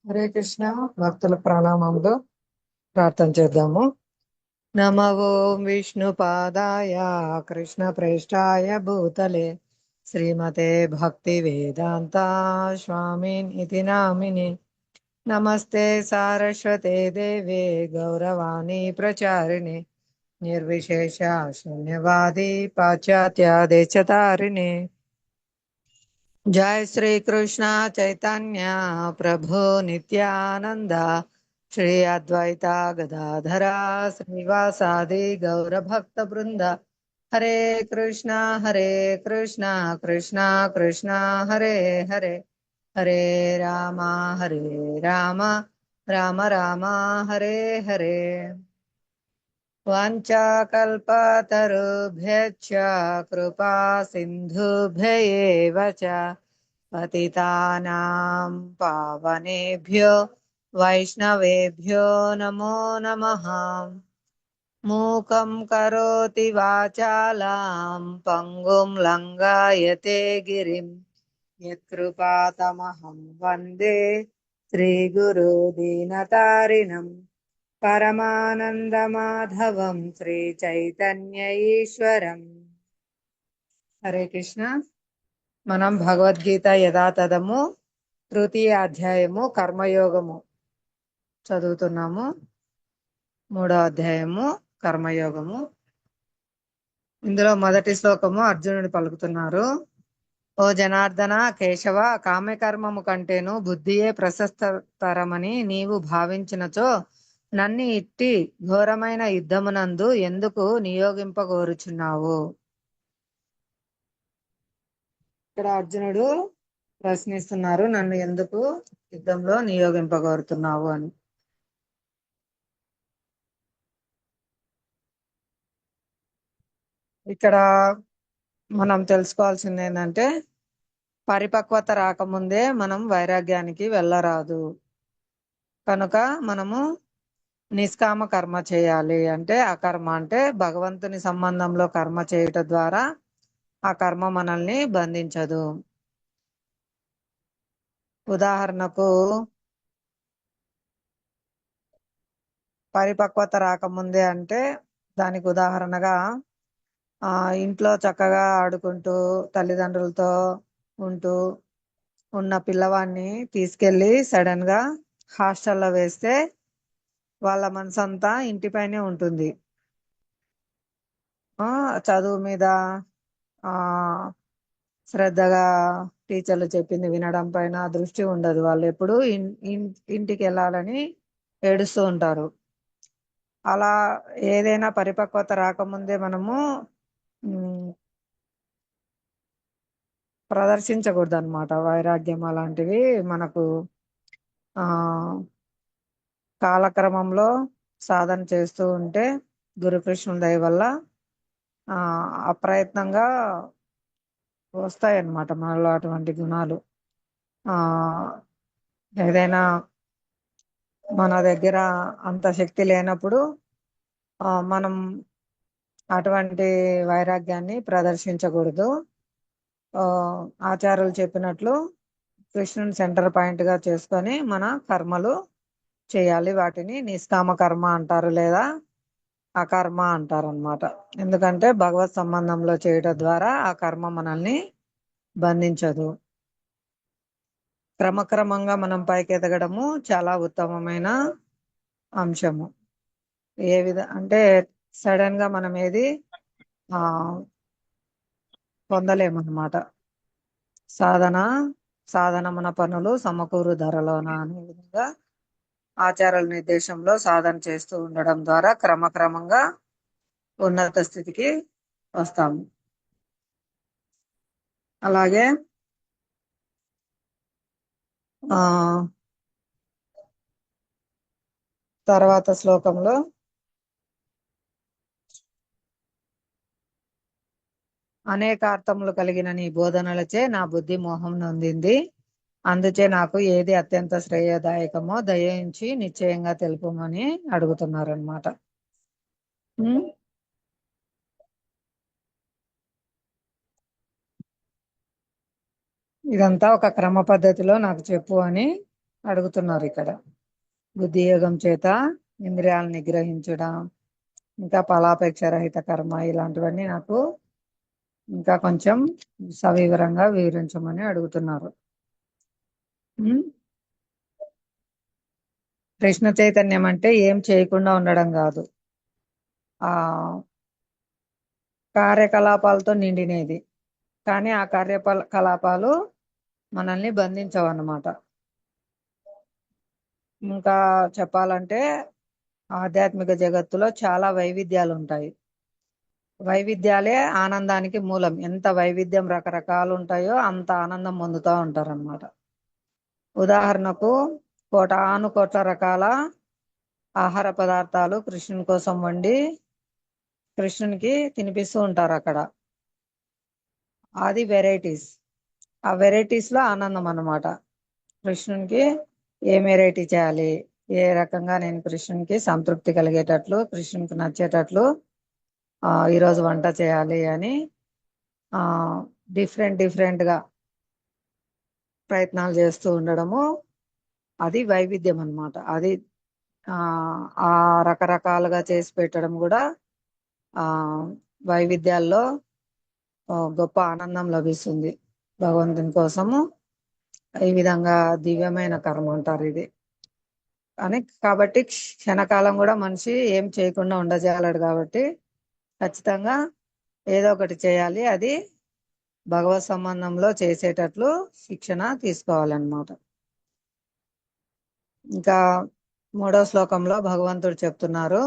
హరే కృష్ణ. భక్తుల ప్రణామములు. ప్రార్థన చేద్దాము. నమో ఓం విష్ణుపాదాయ కృష్ణ ప్రేష్టాయ భూతలే శ్రీమతే భక్తి వేదాంత స్వామిన్ ఇతి నామిని. నమస్తే సారస్వతే దేవే గౌరవాణి ప్రచారిణి నిర్విశేష శూన్యవాది పాశ్చాత్య దేశతారిణి. जय श्री कृष्ण चैतन्य प्रभु नित्यानंद श्री अद्वैता गदाधरा श्रीवासादि गौर भक्त वृंद. हरे कृष्णा कृष्णा कृष्णा हरे हरे हरे राम राम राम हरे हरे. वाञ्छाकल्पतरुभ्यश्च कृपा सिन्धुभ्यैव च पतितानां पावनेभ्यो वैष्णवेभ्यो नमो नमः. मूकं करोति वाचालां पङ्गुं लङ्घयते गिरिं यत्कृपातमहं वन्दे श्रीगुरो दीनतारिणम् పరమానందమాధవం శ్రీ చైతన్య ఈశ్వరం. హరే కృష్ణ. మనం భగవద్గీత యథాతథము తృతీయ అధ్యాయము కర్మయోగము చదువుతున్నాము. 3వ అధ్యాయము కర్మయోగము. ఇందులో మొదటి శ్లోకము అర్జునుడు పలుకుతున్నారు. ఓ జనార్దన కేశవ, కామ్యకర్మము కంటేను బుద్ధియే ప్రశస్తతరమని నీవు భావించినచో నన్ను ఇట్టి ఘోరమైన యుద్ధమునందు ఎందుకు నియోగింపగోరుచున్నావు? ఇక్కడ అర్జునుడు ప్రశ్నిస్తున్నారు, నన్ను ఎందుకు యుద్ధంలో నియోగింపగోరుతున్నావు అని. ఇక్కడ మనం తెలుసుకోవాల్సింది ఏంటంటే పరిపక్వత రాకముందే మనం వైరాగ్యానికి వెళ్ళరాదు. కనుక మనము నిష్కామ కర్మ చేయాలి. అంటే ఆ కర్మ అంటే భగవంతుని సంబంధంలో కర్మ చేయటం ద్వారా ఆ కర్మ మనల్ని బంధించదు. ఉదాహరణకు పరిపక్వత రాకముందే అంటే దానికి ఉదాహరణగా ఇంట్లో చక్కగా ఆడుకుంటూ తల్లిదండ్రులతో ఉంటూ ఉన్న పిల్లవాడిని తీసుకెళ్లి సడన్ గా హాస్టల్లో వేస్తే వాళ్ళ మనసంతా ఇంటిపైనే ఉంటుంది. చదువు మీద ఆ శ్రద్ధగా టీచర్లు చెప్పింది వినడం పైన దృష్టి ఉండదు. వాళ్ళు ఎప్పుడు ఇంటికి వెళ్ళాలని ఏడుస్తూ ఉంటారు. అలా ఏదైనా పరిపక్వత రాకముందే మనము ప్రదర్శించకూడదు అనమాట. వైరాగ్యం అలాంటివి మనకు ఆ కాలక్రమంలో సాధన చేస్తూ ఉంటే గురుకృష్ణుల దయ వల్ల అప్రయత్నంగా వస్తాయన్నమాట మనలో అటువంటి గుణాలు. ఏదైనా మన దగ్గర అంత శక్తి లేనప్పుడు మనం అటువంటి వైరాగ్యాన్ని ప్రదర్శించకూడదు. ఆచార్యులు చెప్పినట్లు కృష్ణుని సెంటర్ పాయింట్ గా చేసుకొని మన కర్మలు చేయాలి. వాటిని నిష్కామ కర్మ అంటారు లేదా అకర్మ అంటారు అనమాట. ఎందుకంటే భగవత్ సంబంధంలో చేయటం ద్వారా ఆ కర్మ మనల్ని బంధించదు. క్రమక్రమంగా మనం పైకి ఎదగడము చాలా ఉత్తమమైన అంశము. అంటే సడన్ గా మనం ఏది పొందలేమన్నమాట. సాధనమున పనులు సమకూరు ధరలోన అనే విధంగా ఆచారాల నిర్దేశంలో సాధన చేస్తూ ఉండడం ద్వారా క్రమక్రమంగా ఉన్నత స్థితికి వస్తాము. అలాగే తర్వాత శ్లోకంలో అనేకార్థములు కలిగిన నీ బోధనలచే నా బుద్ధి మోహం నొందింది. అందుచే నాకు ఏది అత్యంత శ్రేయదాయకమో దయించి నిశ్చయంగా తెలుపమని అడుగుతున్నారు అనమాట. ఇదంతా ఒక క్రమ పద్ధతిలో నాకు చెప్పు అని అడుగుతున్నారు ఇక్కడ. బుద్ధి యోగం చేత ఇంద్రియాలను నిగ్రహించడం, ఇంకా ఫలాపేక్ష రహిత కర్మ, ఇలాంటివన్నీ నాకు ఇంకా కొంచెం సవివరంగా వివరించమని అడుగుతున్నారు. కృష్ణ చైతన్యం అంటే ఏం చేయకుండా ఉండడం కాదు, ఆ కార్యకలాపాలతో నిండినది. కానీ ఆ కార్యకలాపాలు మనల్ని బంధించవన్నమాట. ఇంకా చెప్పాలంటే ఆధ్యాత్మిక జగత్తులో చాలా వైవిధ్యాలు ఉంటాయి. వైవిధ్యాలే ఆనందానికి మూలం. ఎంత వైవిధ్యం రకరకాలు ఉంటాయో అంత ఆనందం పొందుతూ ఉంటారు అన్నమాట. ఉదాహరణకు కోటాను కోట్ల రకాల ఆహార పదార్థాలు కృష్ణుని కోసం వండి కృష్ణునికి తినిపిస్తూ ఉంటారు అక్కడ. అది వెరైటీస్. ఆ వెరైటీస్ లో ఆనందం అన్నమాట. కృష్ణునికి ఏ వెరైటీ చేయాలి, ఏ రకంగా నేను కృష్ణునికి సంతృప్తి కలిగేటట్లు, కృష్ణునికి నచ్చేటట్లు ఈరోజు వంట చేయాలి అని డిఫరెంట్ గా ప్రయత్నాలు చేస్తూ ఉండడము, అది వైవిధ్యం అన్నమాట. అది ఆ రకరకాలుగా చేసి పెట్టడం కూడా వైవిధ్యాల్లో గొప్ప ఆనందం లభిస్తుంది. భగవంతుని కోసము ఈ విధంగా దివ్యమైన కర్మ అంటారు ఇది అని. కాబట్టి క్షణకాలం కూడా మనిషి ఏం చేయకుండా ఉండజాలడు. కాబట్టి ఖచ్చితంగా ఏదో ఒకటి చేయాలి. అది భగవత్ సంబంధంలో చేసేటట్లు శిక్షణ తీసుకోవాలన్నమాట. ఇంకా 3వ శ్లోకంలో భగవంతుడు చెప్తున్నారు,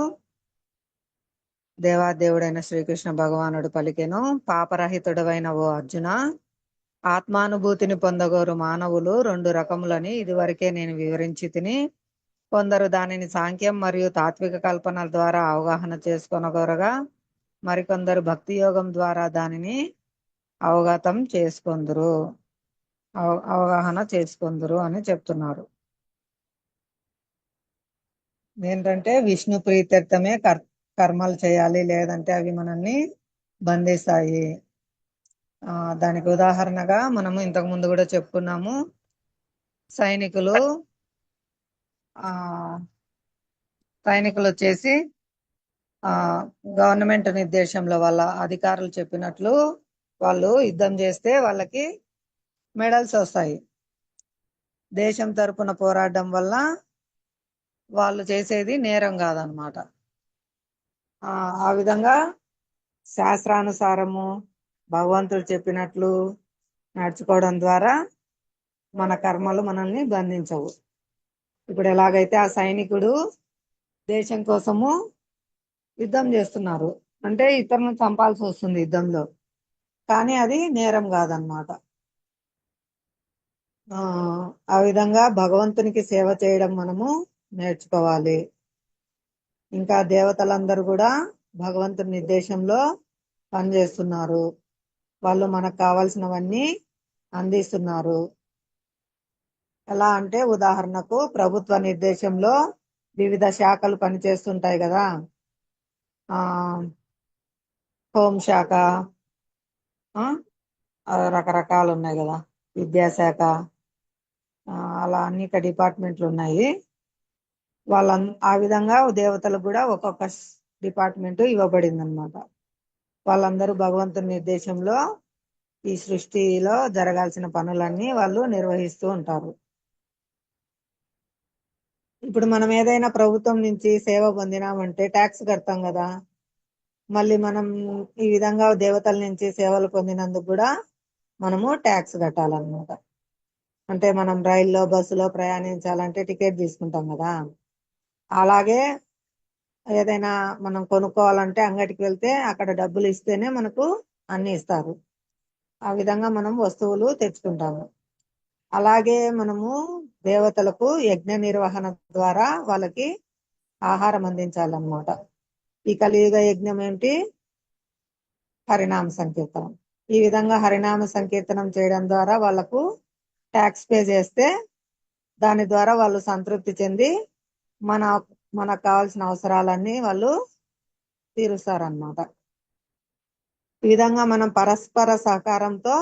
దేవాదేవుడైన శ్రీకృష్ణ భగవానుడు పలికెను, పాపరహితుడవైన ఓ అర్జున, ఆత్మానుభూతిని పొందగోరు మానవులు 2 రకములని ఇదివరకే నేను వివరించి తిని. కొందరు దానిని సాంఖ్యం మరియు తాత్విక కల్పనల ద్వారా అవగాహన చేసుకొనగోరగా, మరికొందరు భక్తి యోగం ద్వారా దానిని అవగతం చేసుకొందురు, అవగాహన చేసుకొందురు అని చెప్తున్నారు. ఏంటంటే విష్ణు ప్రీత్యర్థమే కర్మలు చేయాలి, లేదంటే అవి మనల్ని బంధిస్తాయి. దానికి ఉదాహరణగా మనము ఇంతకు ముందు కూడా చెప్పుకున్నాము. సైనికులు వచ్చేసి గవర్నమెంట్ నిర్దేశంలో వాళ్ళ అధికారులు చెప్పినట్లు వాళ్ళు యుద్ధం చేస్తే వాళ్ళకి మెడల్స్ వస్తాయి. దేశం తరపున పోరాడడం వల్ల వాళ్ళు చేసేది నేరం కాదనమాట. ఆ విధంగా శాస్త్రానుసారము భగవంతుడు చెప్పినట్లు నడుచుకోవడం ద్వారా మన కర్మలు మనల్ని బంధించవు. ఇప్పుడు ఎలాగైతే ఆ సైనికుడు దేశం కోసము యుద్ధం చేస్తున్నారు అంటే ఇతరులను చంపాల్సి వస్తుంది యుద్ధంలో, కానీ అది నేరం కాదనమాట. ఆ విధంగా భగవంతునికి సేవ చేయడం మనము నేర్చుకోవాలి. ఇంకా దేవతలందరూ కూడా భగవంతుని నిర్దేశంలో పనిచేస్తున్నారు. వాళ్ళు మనకు కావాల్సినవన్నీ అందిస్తున్నారు. ఎలా అంటే ఉదాహరణకు ప్రభుత్వ నిర్దేశంలో వివిధ శాఖలు పనిచేస్తుంటాయి కదా. హోంశాఖ, రకరకాలు ఉన్నాయి కదా, విద్యాశాఖ, అలా అనేక డిపార్ట్మెంట్లు ఉన్నాయి. ఆ విధంగా దేవతలకు కూడా ఒక్కొక్క డిపార్ట్మెంట్ ఇవ్వబడింది అనమాట. వాళ్ళందరూ భగవంతుని నిర్దేశంలో ఈ సృష్టిలో జరగాల్సిన పనులన్నీ వాళ్ళు నిర్వహిస్తూ ఉంటారు. ఇప్పుడు మనం ఏదైనా ప్రభుత్వం నుంచి సేవ పొందినామంటే ట్యాక్స్ కడతాం కదా. మళ్ళీ మనం ఈ విధంగా దేవతల నుంచి సేవలు పొందినందుకు కూడా మనము ట్యాక్స్ కట్టాలన్నమాట. అంటే మనం రైల్లో బస్సులో ప్రయాణించాలంటే టికెట్ తీసుకుంటాం కదా. అలాగే ఏదైనా మనం కొనుక్కోవాలంటే అంగడికి వెళ్తే అక్కడ డబ్బులు ఇస్తేనే మనకు అన్ని ఇస్తారు. ఆ విధంగా మనం వస్తువులు తెచ్చుకుంటాము. అలాగే మనము దేవతలకు యజ్ఞ నిర్వహణ ద్వారా వాళ్ళకి ఆహారం అందించాలన్నమాట. ఈ కలియుగ యజ్ఞం ఏంటి? హరినామ సంకీర్తనం. ఈ విధంగా హరినామ సంకీర్తనం చేయడం ద్వారా వాళ్ళకు ట్యాక్స్ పే చేస్తే దాని ద్వారా వాళ్ళు సంతృప్తి చెంది మనకు కావాల్సిన అవసరాలన్నీ వాళ్ళు తీరుస్తారన్నమాట. ఈ విధంగా మనం పరస్పర సహకారంతో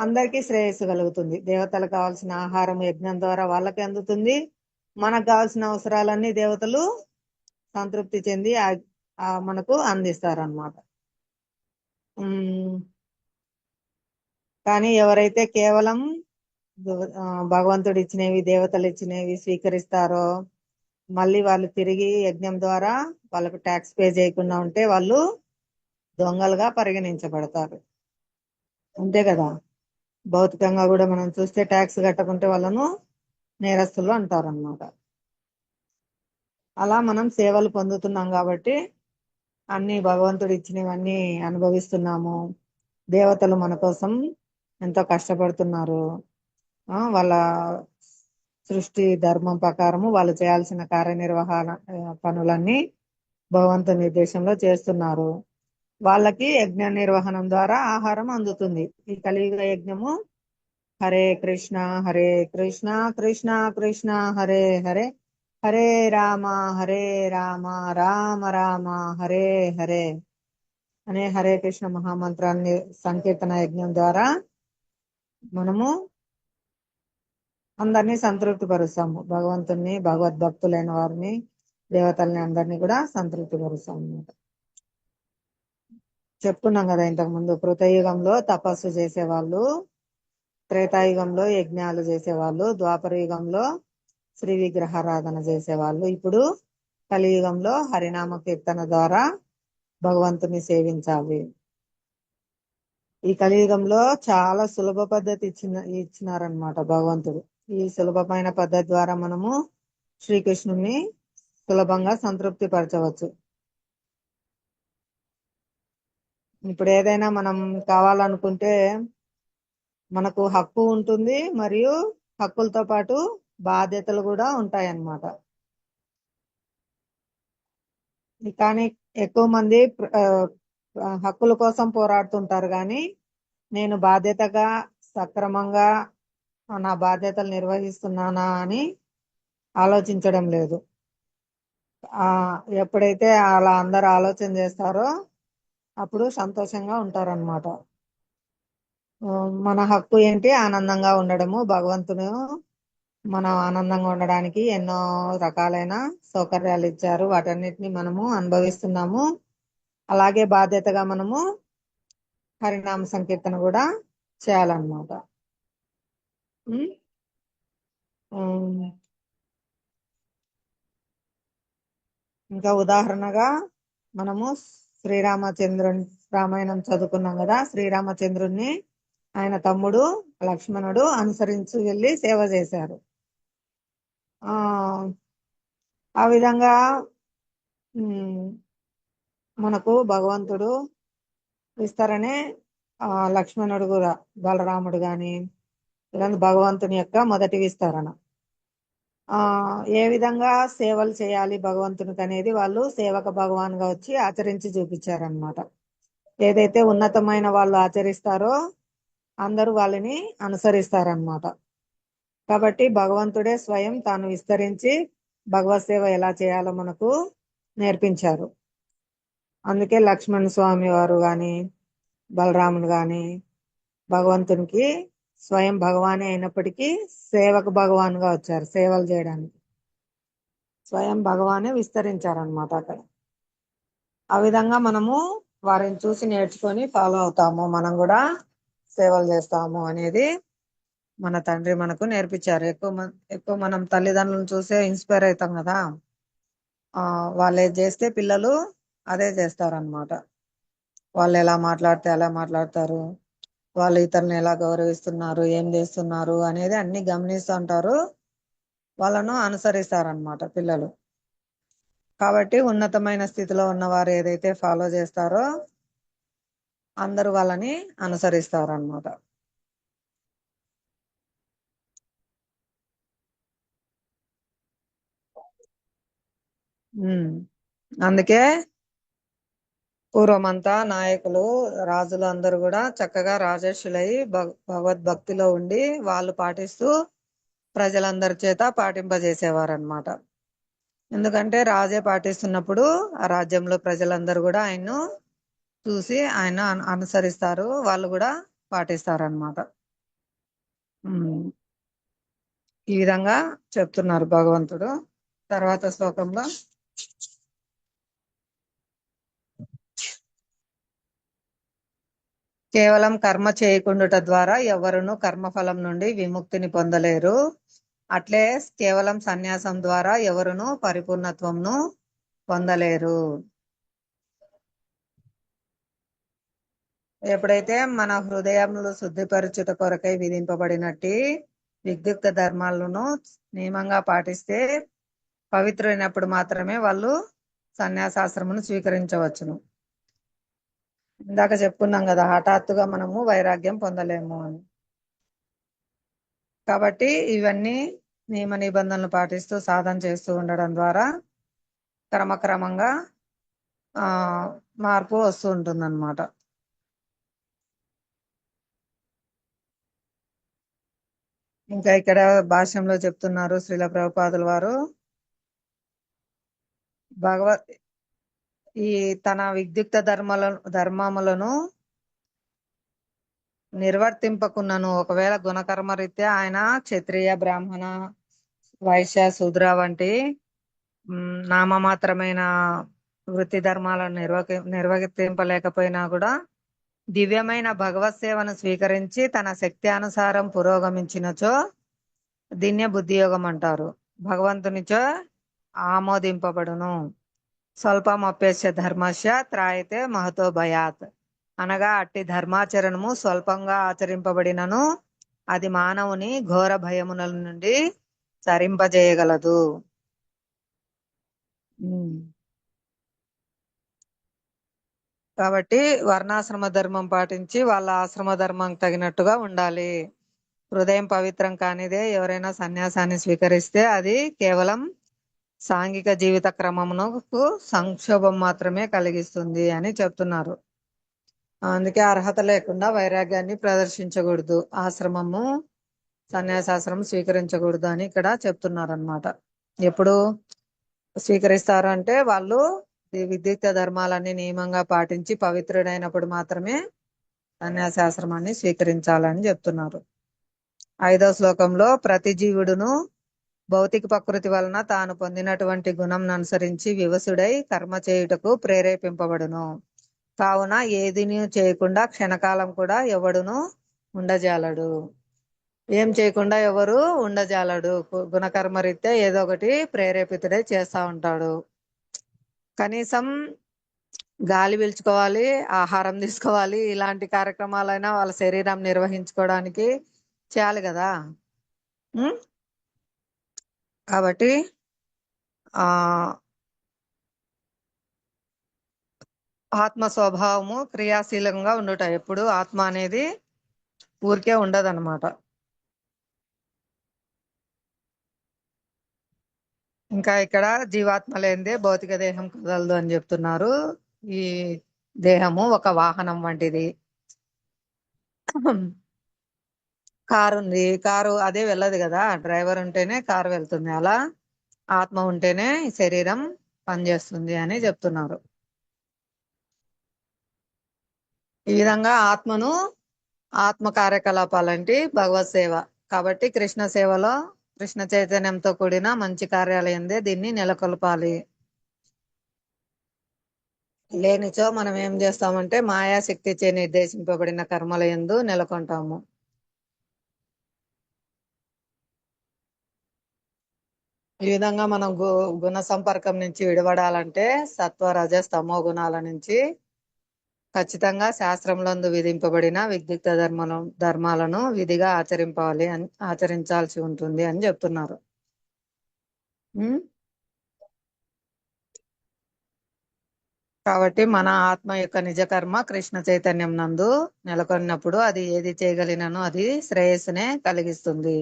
అందరికీ శ్రేయస్సు కలుగుతుంది. దేవతలకు కావాల్సిన ఆహారం యజ్ఞం ద్వారా వాళ్ళకి అందుతుంది. మనకు కావాల్సిన అవసరాలన్నీ దేవతలు సంతృప్తి చెంది మనకు అందిస్తారన్నమాట. కానీ ఎవరైతే కేవలం భగవంతుడు ఇచ్చినవి, దేవతలు ఇచ్చినవి స్వీకరిస్తారో మళ్ళీ వాళ్ళు తిరిగి యజ్ఞం ద్వారా వాళ్ళకు ట్యాక్స్ పే చేయకుండా ఉంటే వాళ్ళు దొంగలుగా పరిగణించబడతారు. అంతే కదా. భౌతికంగా కూడా మనం చూస్తే ట్యాక్స్ కట్టకుంటే వాళ్ళను నేరస్తులు అంటారన్నమాట. అలా మనం సేవలు పొందుతున్నాం కాబట్టి అన్ని భగవంతుడు ఇచ్చినవన్నీ అనుభవిస్తున్నాము. దేవతలు మన కోసం ఎంతో కష్టపడుతున్నారు. వాళ్ళ సృష్టి ధర్మం ప్రకారము వాళ్ళు చేయాల్సిన కార్యనిర్వహణ పనులన్నీ భగవంతుని నిర్దేశంలో చేస్తున్నారు. వాళ్ళకి యజ్ఞ నిర్వహణం ద్వారా ఆహారం అందుతుంది. ఈ కలియుగ యజ్ఞము హరే కృష్ణ కృష్ణ కృష్ణ హరే హరే హరే రామ రామ రామ హరే హరే అనే హరే కృష్ణ మహామంత్రాన్ని సంకీర్తన యజ్ఞం ద్వారా మనము అందరినీ సంతృప్తి పరుస్తాము. భగవంతుని, భగవద్భక్తులైన వారిని, దేవతల్ని అందరినీ కూడా సంతృప్తి పరుస్తాము అన్నమాట. చెప్పుకున్నాం కదా ఇంతకు ముందు, కృతయుగంలో తపస్సు చేసేవాళ్ళు, త్రేతాయుగంలో యజ్ఞాలు చేసేవాళ్ళు, ద్వాపర యుగంలో శ్రీ విగ్రహారాధన చేసేవాళ్ళు, ఇప్పుడు కలియుగంలో హరినామ కీర్తన ద్వారా భగవంతుని సేవించాలి. ఈ కలియుగంలో చాలా సులభ పద్ధతి ఇచ్చినారనమాట భగవంతుడు. ఈ సులభమైన పద్ధతి ద్వారా మనము శ్రీకృష్ణుని సులభంగా సంతృప్తి పరచవచ్చు. ఇప్పుడు ఏదైనా మనం కావాలనుకుంటే మనకు హక్కు ఉంటుంది, మరియు హక్కులతో పాటు బాధ్యతలు కూడా ఉంటాయన్నమాట. కానీ ఎక్కువ మంది హక్కుల కోసం పోరాడుతుంటారు కానీ నేను బాధ్యతగా సక్రమంగా నా బాధ్యతలు నిర్వహిస్తున్నానా అని ఆలోచించడం లేదు. ఎప్పుడైతే అలా అందరూ ఆలోచన చేస్తారో అప్పుడు సంతోషంగా ఉంటారన్నమాట. మన హక్కు ఏంటి? ఆనందంగా ఉండడము. భగవంతుడు మనం ఆనందంగా ఉండడానికి ఎన్నో రకాలైన సౌకర్యాలు ఇచ్చారు. వాటన్నిటిని మనము అనుభవిస్తున్నాము. అలాగే బాధ్యతగా మనము హరినామ సంకీర్తన కూడా చేయాలన్నమాట. ఉమ్, ఉమ్, ఇంకా ఉదాహరణగా మనము శ్రీరామచంద్రుని రామాయణం చదువుకున్నాం కదా. శ్రీరామచంద్రుణ్ణి ఆయన తమ్ముడు లక్ష్మణుడు అనుసరించి వెళ్ళి సేవ చేశారు. ఆ ఆ విధంగా మనకు భగవంతుడు ఇస్తారనే లక్ష్మణుడు కూడా బలరాముడు గాని ఇలాంటి భగవంతుని యొక్క మొదటి విస్తరణ. ఏ విధంగా సేవలు చేయాలి భగవంతునికి అనేది వాళ్ళు సేవక భగవాన్ గా వచ్చి ఆచరించి చూపించారనమాట. ఏదైతే ఉన్నతమైన వాళ్ళు ఆచరిస్తారో అందరూ వాళ్ళని అనుసరిస్తారనమాట. కాబట్టి భగవంతుడే స్వయం తాను విస్తరించి భగవత్ సేవ ఎలా చేయాలో మనకు నేర్పించారు. అందుకే లక్ష్మణ స్వామి వారు గాని బలరాముడు గాని భగవంతునికి స్వయం భగవానే అయినప్పటికీ సేవక భగవాన్ గా వచ్చారు సేవలు చేయడానికి. స్వయం భగవానే విస్తరించారనమాట అక్కడ. ఆ విధంగా మనము వారిని చూసి నేర్చుకొని ఫాలో అవుతాము. మనం కూడా సేవలు చేస్తాము అనేది మన తండ్రి మనకు నేర్పించారు. ఎక్కువ మనం తల్లిదండ్రులను చూసే ఇన్స్పైర్ అవుతాం కదా. వాళ్ళు ఏది చేస్తే పిల్లలు అదే చేస్తారనమాట. వాళ్ళు ఎలా మాట్లాడితే అలా మాట్లాడతారు. వాళ్ళు ఇతరులను ఎలా గౌరవిస్తున్నారు, ఏం చేస్తున్నారు అనేది అన్ని గమనిస్తుంటారు. వాళ్ళను అనుసరిస్తారనమాట పిల్లలు. కాబట్టి ఉన్నతమైన స్థితిలో ఉన్నవారు ఏదైతే ఫాలో చేస్తారో అందరూ వాళ్ళని అనుసరిస్తారనమాట. అందుకే పూర్వమంతా నాయకులు రాజులు అందరూ కూడా చక్కగా రాజర్షులై భగవద్భక్తిలో ఉండి వాళ్ళు పాటిస్తూ ప్రజలందరి చేత పాటింపజేసేవారు అనమాట. ఎందుకంటే రాజే పాటిస్తున్నప్పుడు ఆ రాజ్యంలో ప్రజలందరూ కూడా ఆయన్ను చూసి ఆయన అనుసరిస్తారు, వాళ్ళు కూడా పాటిస్తారనమాట. ఈ విధంగా చెప్తున్నారు భగవంతుడు. తర్వాత శ్లోకంలో కేవలం కర్మ చేయకుండుట ద్వారా ఎవరును కర్మఫలం నుండి విముక్తిని పొందలేరు. అట్లే కేవలం సన్యాసం ద్వారా ఎవరును పరిపూర్ణత్వంను పొందలేరు. ఎప్పుడైతే మన హృదయములు శుద్ధిపరచుట కొరకై విధింపబడినట్టి విద్యుక్త ధర్మాలను నియమంగా పాటిస్తే పవిత్రులైనప్పుడు మాత్రమే వాళ్ళు సన్యాసాశ్రమును స్వీకరించవచ్చును. ఇందాక చెప్పుకున్నాం కదా, హఠాత్తుగా మనము వైరాగ్యం పొందలేము అని. కాబట్టి ఇవన్నీ నియమ నిబంధనలు పాటిస్తూ సాధన చేస్తూ ఉండడం ద్వారా క్రమక్రమంగా మార్పు వస్తూ ఉంటుందన్నమాట. ఇంకా ఇక్కడ భాష్యంలో చెప్తున్నారు శ్రీల ప్రభుపాదుల వారు, ఈ తన విద్యుక్త ధర్మములను నిర్వర్తింపకున్నను ఒకవేళ గుణకర్మరీత్యా ఆయన క్షత్రియ బ్రాహ్మణ వైశ్య శూద్ర వంటి నామమాత్రమైన వృత్తి ధర్మాలను నిర్వర్తింపలేకపోయినా కూడా దివ్యమైన భగవత్ సేవను స్వీకరించి తన శక్తి అనుసారం పురోగమించినచో దీన్నే బుద్ధియోగం అంటారు. భగవంతునిచో ఆమోదింపబడును. స్వల్పమప్యస్య ధర్మస్య త్రాయతే మహతో భయాత్. అనగా అట్టి ధర్మాచరణము స్వల్పంగా ఆచరింపబడినను అది మానవుని ఘోర భయముల నుండి తరింపజేయగలదు. కాబట్టి వర్ణాశ్రమ ధర్మం పాటించి వాళ్ళ ఆశ్రమ ధర్మం తగినట్టుగా ఉండాలి. హృదయం పవిత్రం కానిదే ఎవరైనా సన్యాసాన్ని స్వీకరిస్తే అది కేవలం సాంఘిక జీవిత క్రమమునకు సంక్షోభం మాత్రమే కలిగిస్తుంది అని చెప్తున్నారు. అందుకే అర్హత లేకుండా వైరాగ్యాన్ని ప్రదర్శించకూడదు, ఆశ్రమము సన్యాసాశ్రమం స్వీకరించకూడదు అని ఇక్కడ చెప్తున్నారు అనమాట. ఎప్పుడు స్వీకరిస్తారు అంటే వాళ్ళు ఈ విద్యుక్త ధర్మాలన్నీ నియమంగా పాటించి పవిత్రుడైనప్పుడు మాత్రమే సన్యాసాశ్రమాన్ని స్వీకరించాలని చెప్తున్నారు. 5వ శ్లోకంలో ప్రతి జీవుడును భౌతిక ప్రకృతి వలన తాను పొందినటువంటి గుణం అనుసరించి వివసుడై కర్మ చేయుటకు ప్రేరేపింపబడును. కావున ఏదిని చేయకుండా క్షణకాలం కూడా ఎవడును ఉండజాలడు. ఏం చేయకుండా ఎవరు ఉండజాలడు. గుణకర్మ రీత్యా ఏదో ఒకటి ప్రేరేపితుడై చేస్తా ఉంటాడు. కనీసం గాలి పీల్చుకోవాలి, ఆహారం తీసుకోవాలి, ఇలాంటి కార్యక్రమాలైనా వాళ్ళ శరీరం నిర్వహించుకోవడానికి చేయాలి కదా. ఉం? కాబట్టి ఆ ఆత్మ స్వభావము క్రియాశీలంగా ఉండుట. ఎప్పుడు ఆత్మ అనేది ఊరికే ఉండదన్నమాట. ఇంకా ఇక్కడ జీవాత్మ లేనిదే భౌతిక దేహం కదలదు అని చెప్తున్నారు. ఈ దేహము ఒక వాహనం వంటిది. కారు ఉంది, కారు అదే వెళ్ళదు కదా, డ్రైవర్ ఉంటేనే కారు వెళ్తుంది. అలా ఆత్మ ఉంటేనే ఈ శరీరం పనిచేస్తుంది అని చెప్తున్నారు. ఈ విధంగా ఆత్మను ఆత్మ కార్యకలాపాలంటే భగవత్ సేవ. కాబట్టి కృష్ణ సేవలో కృష్ణ చైతన్యంతో కూడిన మంచి కార్యాలయందే దీన్ని నెలకొల్పాలి. లేనిచో మనం ఏం చేస్తామంటే మాయాశక్తి చే నిర్దేశింపబడిన కర్మల యందు నెలకొంటాము. ఈ విధంగా మనం గుణ సంపర్కం నుంచి విడబడాలంటే సత్వ రజ స్తమో గుణాల నుంచి ఖచ్చితంగా శాస్త్రములందు విధింపబడిన విద్యుక్త ధర్మాలను విధిగా ఆచరించాల్సి ఉంటుంది అని చెప్తున్నారు. ఉం? కాబట్టి మన ఆత్మ యొక్క నిజ కర్మ కృష్ణ చైతన్యం నందు నెలకొన్నప్పుడు అది ఏది చేయగలిగినను అది శ్రేయస్సునే కలిగిస్తుంది.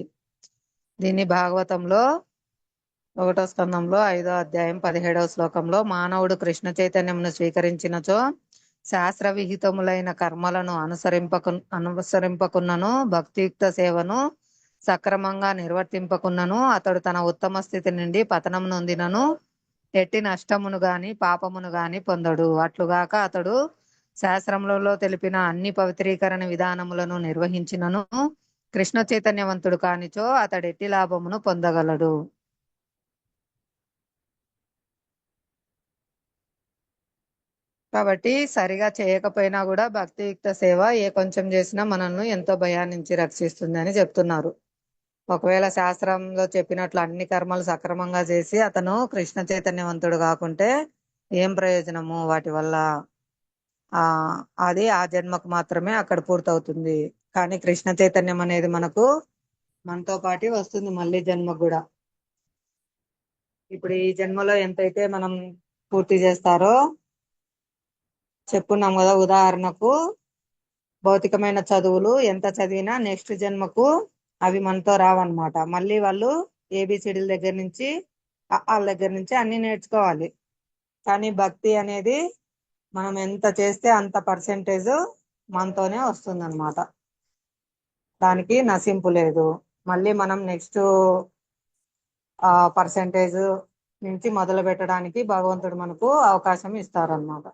దీన్ని భాగవతంలో 1వ స్కందంలో 5వ అధ్యాయం 17వ శ్లోకంలో మానవుడు కృష్ణ చైతన్యమును స్వీకరించినచో శాస్త్ర విహితములైన కర్మలను అనుసరింపకున్నను భక్తియుక్త సేవను సక్రమంగా నిర్వర్తింపకున్నను అతడు తన ఉత్తమ స్థితి నుండి పతనం నొందినను ఎట్టి నష్టమును గాని పాపమును గాని పొందడు. అట్లుగాక అతడు శాస్త్రములలో తెలిపిన అన్ని పవిత్రీకరణ విధానములను నిర్వహించినను కృష్ణ చైతన్యవంతుడు కానిచో అతడు ఎట్టి లాభమును పొందగలడు. కాబట్టి సరిగా చేయకపోయినా కూడా భక్తియుక్త సేవ ఏ కొంచెం చేసినా మనల్ని ఎంతో భయాన్ని నుంచి రక్షిస్తుంది అని చెప్తున్నారు. ఒకవేళ శాస్త్రంలో చెప్పినట్లు అన్ని కర్మలు సక్రమంగా చేసి అతను కృష్ణ చైతన్యవంతుడు కాకుంటే ఏం ప్రయోజనము వాటి వల్ల? అది ఆ జన్మకు మాత్రమే అక్కడ పూర్తవుతుంది. కానీ కృష్ణ చైతన్యం అనేది మనతో పాటు వస్తుంది మళ్ళీ జన్మకు కూడా. ఇప్పుడు ఈ జన్మలో ఎంతైతే మనం పూర్తి చేస్తారో చెప్పున్నాం కదా. ఉదాహరణకు భౌతికమైన చదువులు ఎంత చదివినా నెక్స్ట్ జన్మకు అవి మనతో రావన్నమాట. మళ్ళీ వాళ్ళు ఏబిసిడీల దగ్గర నుంచి వాళ్ళ దగ్గర నుంచి అన్ని నేర్చుకోవాలి. కానీ భక్తి అనేది మనం ఎంత చేస్తే అంత పర్సెంటేజ్ మనతోనే వస్తుంది అనమాట. దానికి నశింపు లేదు. మళ్ళీ మనం నెక్స్ట్ పర్సెంటేజ్ నుంచి మొదలు పెట్టడానికి భగవంతుడు మనకు అవకాశం ఇస్తారనమాట.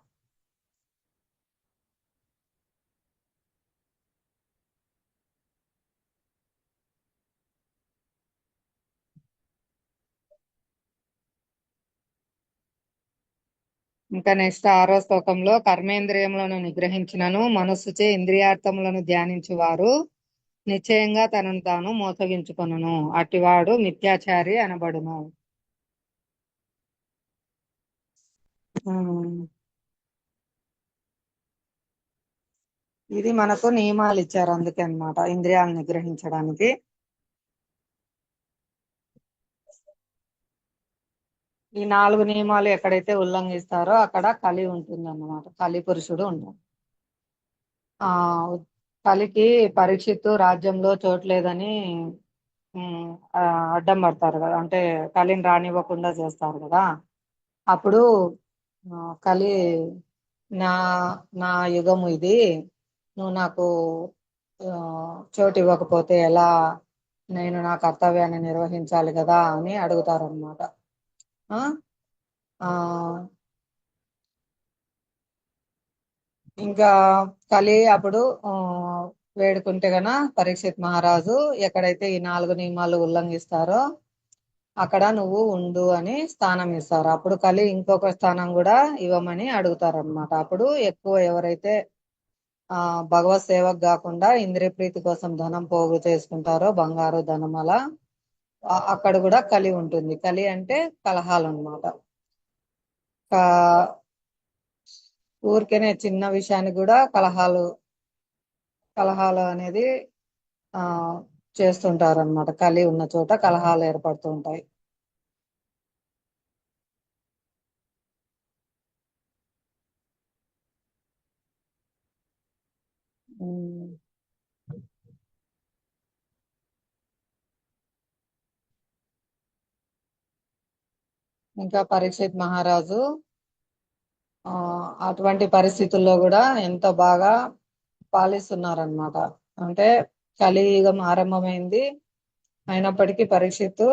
ఇంకా నెక్స్ట్ 6వ శ్లోకంలో కర్మేంద్రియములను నిగ్రహించినను మనస్సుచే ఇంద్రియార్థములను ధ్యానించువారు నిశ్చయంగా తనను తాను మోసగించుకొనును. అటివాడు మిథ్యాచారి అనబడును. ఇది మనకు నియమాలు ఇచ్చారు అందుకే అన్నమాట, ఇంద్రియాలను నిగ్రహించడానికి. ఈ 4 నియమాలు ఎక్కడైతే ఉల్లంఘిస్తారో అక్కడ కలి ఉంటుంది అన్నమాట. కలి పురుషుడు ఉంటాడు. ఆ కలికి పరీక్షిత్తు రాజ్యంలో చోటు లేదని అడ్డం పడతారు కదా, అంటే కలిని రానివ్వకుండా చేస్తారు కదా. అప్పుడు కలి నా నా యుగము ఇది, నువ్వు నాకు చోటు ఇవ్వకపోతే ఎలా, నేను నా కర్తవ్యాన్ని నిర్వహించాలి కదా అని అడుగుతారనమాట. ఆ ఆ, ఇంకా కలి అప్పుడు ఆ, వేడుకుంటే గన పరీక్షిత్ మహారాజు ఎక్కడైతే ఈ 4 నియమాలు ఉల్లంఘిస్తారో అక్కడ నువ్వు ఉండు అని స్థానం ఇస్తారు. అప్పుడు కలి ఇంకొక స్థానం కూడా ఇవ్వమని అడుగుతారు అనమాట. అప్పుడు ఎక్కువ ఎవరైతే ఆ భగవత్ సేవకు కాకుండా ఇంద్రియ ప్రీతి కోసం ధనం పోగు చేసుకుంటారో, బంగారు ధనం అలా అక్కడ కూడా కలి ఉంటుంది. కలి అంటే కలహాలు అనమాట. ఊరికేనే చిన్న విషయానికి కూడా కలహాలు అనేది ఆ చేస్తుంటారు అనమాట. కలి ఉన్న చోట కలహాలు ఏర్పడుతూ ఉంటాయి. ఉమ్. ఇంకా పరీక్షిత్ మహారాజు ఆ అటువంటి పరిస్థితుల్లో కూడా ఎంతో బాగా పాలిస్తున్నారనమాట. అంటే కలియుగం ఆరంభమైంది, అయినప్పటికీ పరీక్షిత్తు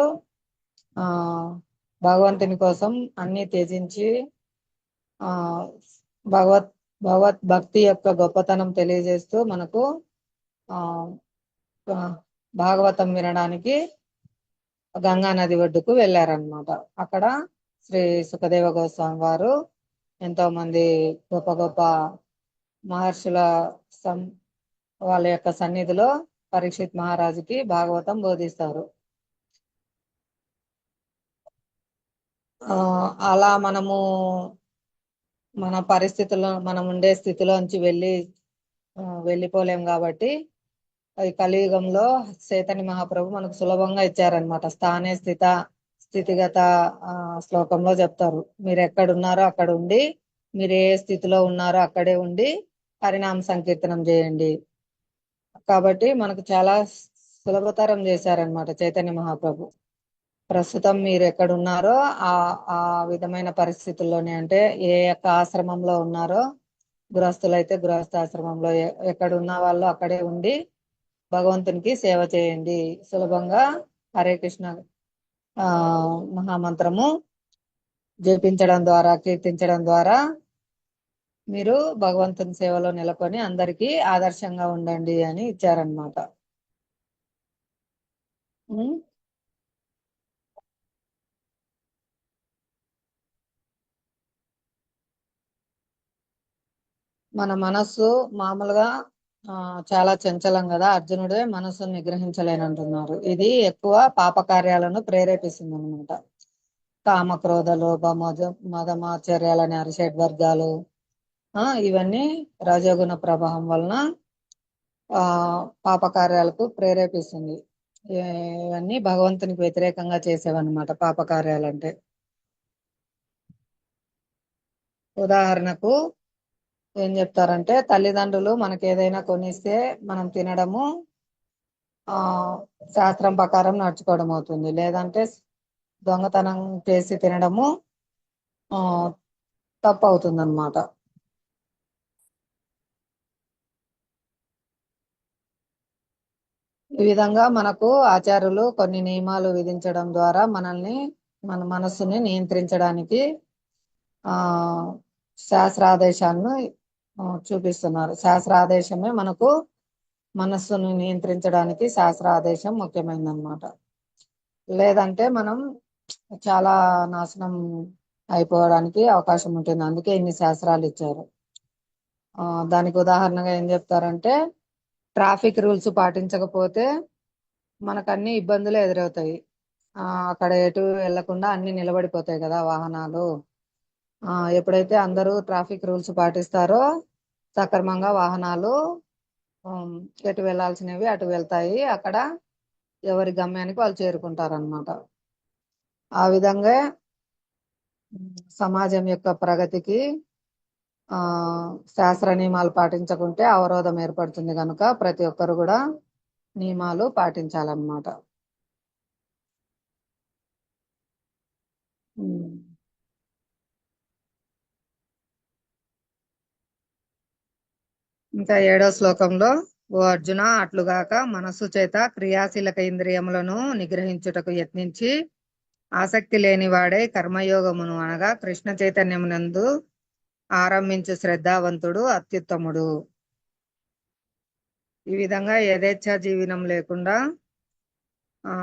ఆ భగవంతుని కోసం అన్ని త్యజించి ఆ భగవత్ భగవత్ భక్తి యొక్క గొప్పతనం తెలియజేస్తూ మనకు ఆ ఆ, భాగవతం వినడానికి గంగా నది ఒడ్డుకు వెళ్ళారనమాట. అక్కడ శ్రీ సుఖదేవ గోస్వామి వారు ఎంతో మంది గొప్ప గొప్ప మహర్షుల సం వాళ్ళ యొక్క సన్నిధిలో పరీక్షిత్ మహారాజుకి భాగవతం బోధిస్తారు. ఆ అలా మనము మన పరిస్థితుల్లో మనం ఉండే స్థితిలోంచి వెళ్ళిపోలేం కాబట్టి ఈ కలియుగంలో చైతన్య మహాప్రభు మనకు సులభంగా ఇచ్చారనమాట. స్థితిగత శ్లోకంలో చెప్తారు, మీరు ఎక్కడున్నారో అక్కడ ఉండి, మీరు ఏ స్థితిలో ఉన్నారో అక్కడే ఉండి హరినామ సంకీర్తనం చేయండి. కాబట్టి మనకు చాలా సులభతరం చేశారనమాట చైతన్య మహాప్రభు. ప్రస్తుతం మీరు ఎక్కడున్నారో ఆ ఆ విధమైన పరిస్థితుల్లోనే, అంటే ఏ యొక్క ఆశ్రమంలో ఉన్నారో, గృహస్థులైతే గృహస్థాశ్రమంలో ఎక్కడ ఉన్న వాళ్ళు అక్కడే ఉండి భగవంతునికి సేవ చేయండి. సులభంగా హరే కృష్ణ ఆ మహామంత్రము జపించడం ద్వారా, కీర్తించడం ద్వారా మీరు భగవంతుని సేవలో నెలకొని అందరికీ ఆదర్శంగా ఉండండి అని ఇచ్చారనమాట. మన మనస్సు మామూలుగా చాలా చంచలం కదా. అర్జునుడే మనస్సును నిగ్రహించలేనంటున్నారు. ఇది ఎక్కువ పాప కార్యాలను ప్రేరేపిస్తుంది అనమాట. కామ క్రోధ లోభ మదమాచర్యాలనే అరిషడ్ వర్గాలు ఇవన్నీ రజోగుణ ప్రభావం వలన ఆ పాప కార్యాలకు ప్రేరేపిస్తుంది. ఇవన్నీ భగవంతునికి వ్యతిరేకంగా చేసేవన్నమాట పాప కార్యాలంటే. ఉదాహరణకు ఏం చెప్తారంటే, తల్లిదండ్రులు మనకి ఏదైనా కొనిస్తే మనం తినడము ఆ శాస్త్రం ప్రకారం నడుచుకోవడం అవుతుంది. లేదంటే దొంగతనం చేసి తినడము ఆ తప్పు అవుతుంది అనమాట. ఈ విధంగా మనకు ఆచార్యులు కొన్ని నియమాలు విధించడం ద్వారా మన మనస్సుని నియంత్రించడానికి ఆ శాస్త్రాదేశాలను చూపిస్తున్నారు. శాస్త్రాదేశమే మనకు మనస్సును నియంత్రించడానికి శాస్త్రాదేశం ముఖ్యమైనదన్నమాట. లేదంటే మనం చాలా నాశనం అయిపోవడానికి అవకాశం ఉంటుంది. అందుకే ఇన్ని శాస్త్రాలు ఇచ్చారు. దానికి ఉదాహరణగా ఏం చెప్తారంటే, ట్రాఫిక్ రూల్స్ పాటించకపోతే మనకు అన్ని ఇబ్బందులు ఎదురవుతాయి. అక్కడ ఎటు వెళ్లకుండా అన్ని నిలబడిపోతాయి కదా వాహనాలు. ఎప్పుడైతే అందరూ ట్రాఫిక్ రూల్స్ పాటిస్తారో సక్రమంగా వాహనాలు ఎటు వెళ్లాల్సినవి అటు వెళ్తాయి. అక్కడ ఎవరి గమ్యానికి వాళ్ళు చేరుకుంటారు అనమాట. ఆ విధంగా సమాజం యొక్క ప్రగతికి ఆ శాస్త్ర నియమాలు పాటించకుంటే అవరోధం ఏర్పడుతుంది కనుక ప్రతి ఒక్కరు కూడా నియమాలు పాటించాలన్నమాట. ఇంకా 7వ శ్లోకంలో, ఓ అర్జున, అట్లుగాక మనస్సు చేత క్రియాశీలక ఇంద్రియములను నిగ్రహించుటకు యత్నించి ఆసక్తి లేనివాడే కర్మయోగమును అనగా కృష్ణ చైతన్యమునందు ఆరంభించు శ్రద్ధావంతుడు అత్యుత్తముడు. ఈ విధంగా యథేచ్ఛా జీవనం లేకుండా ఆ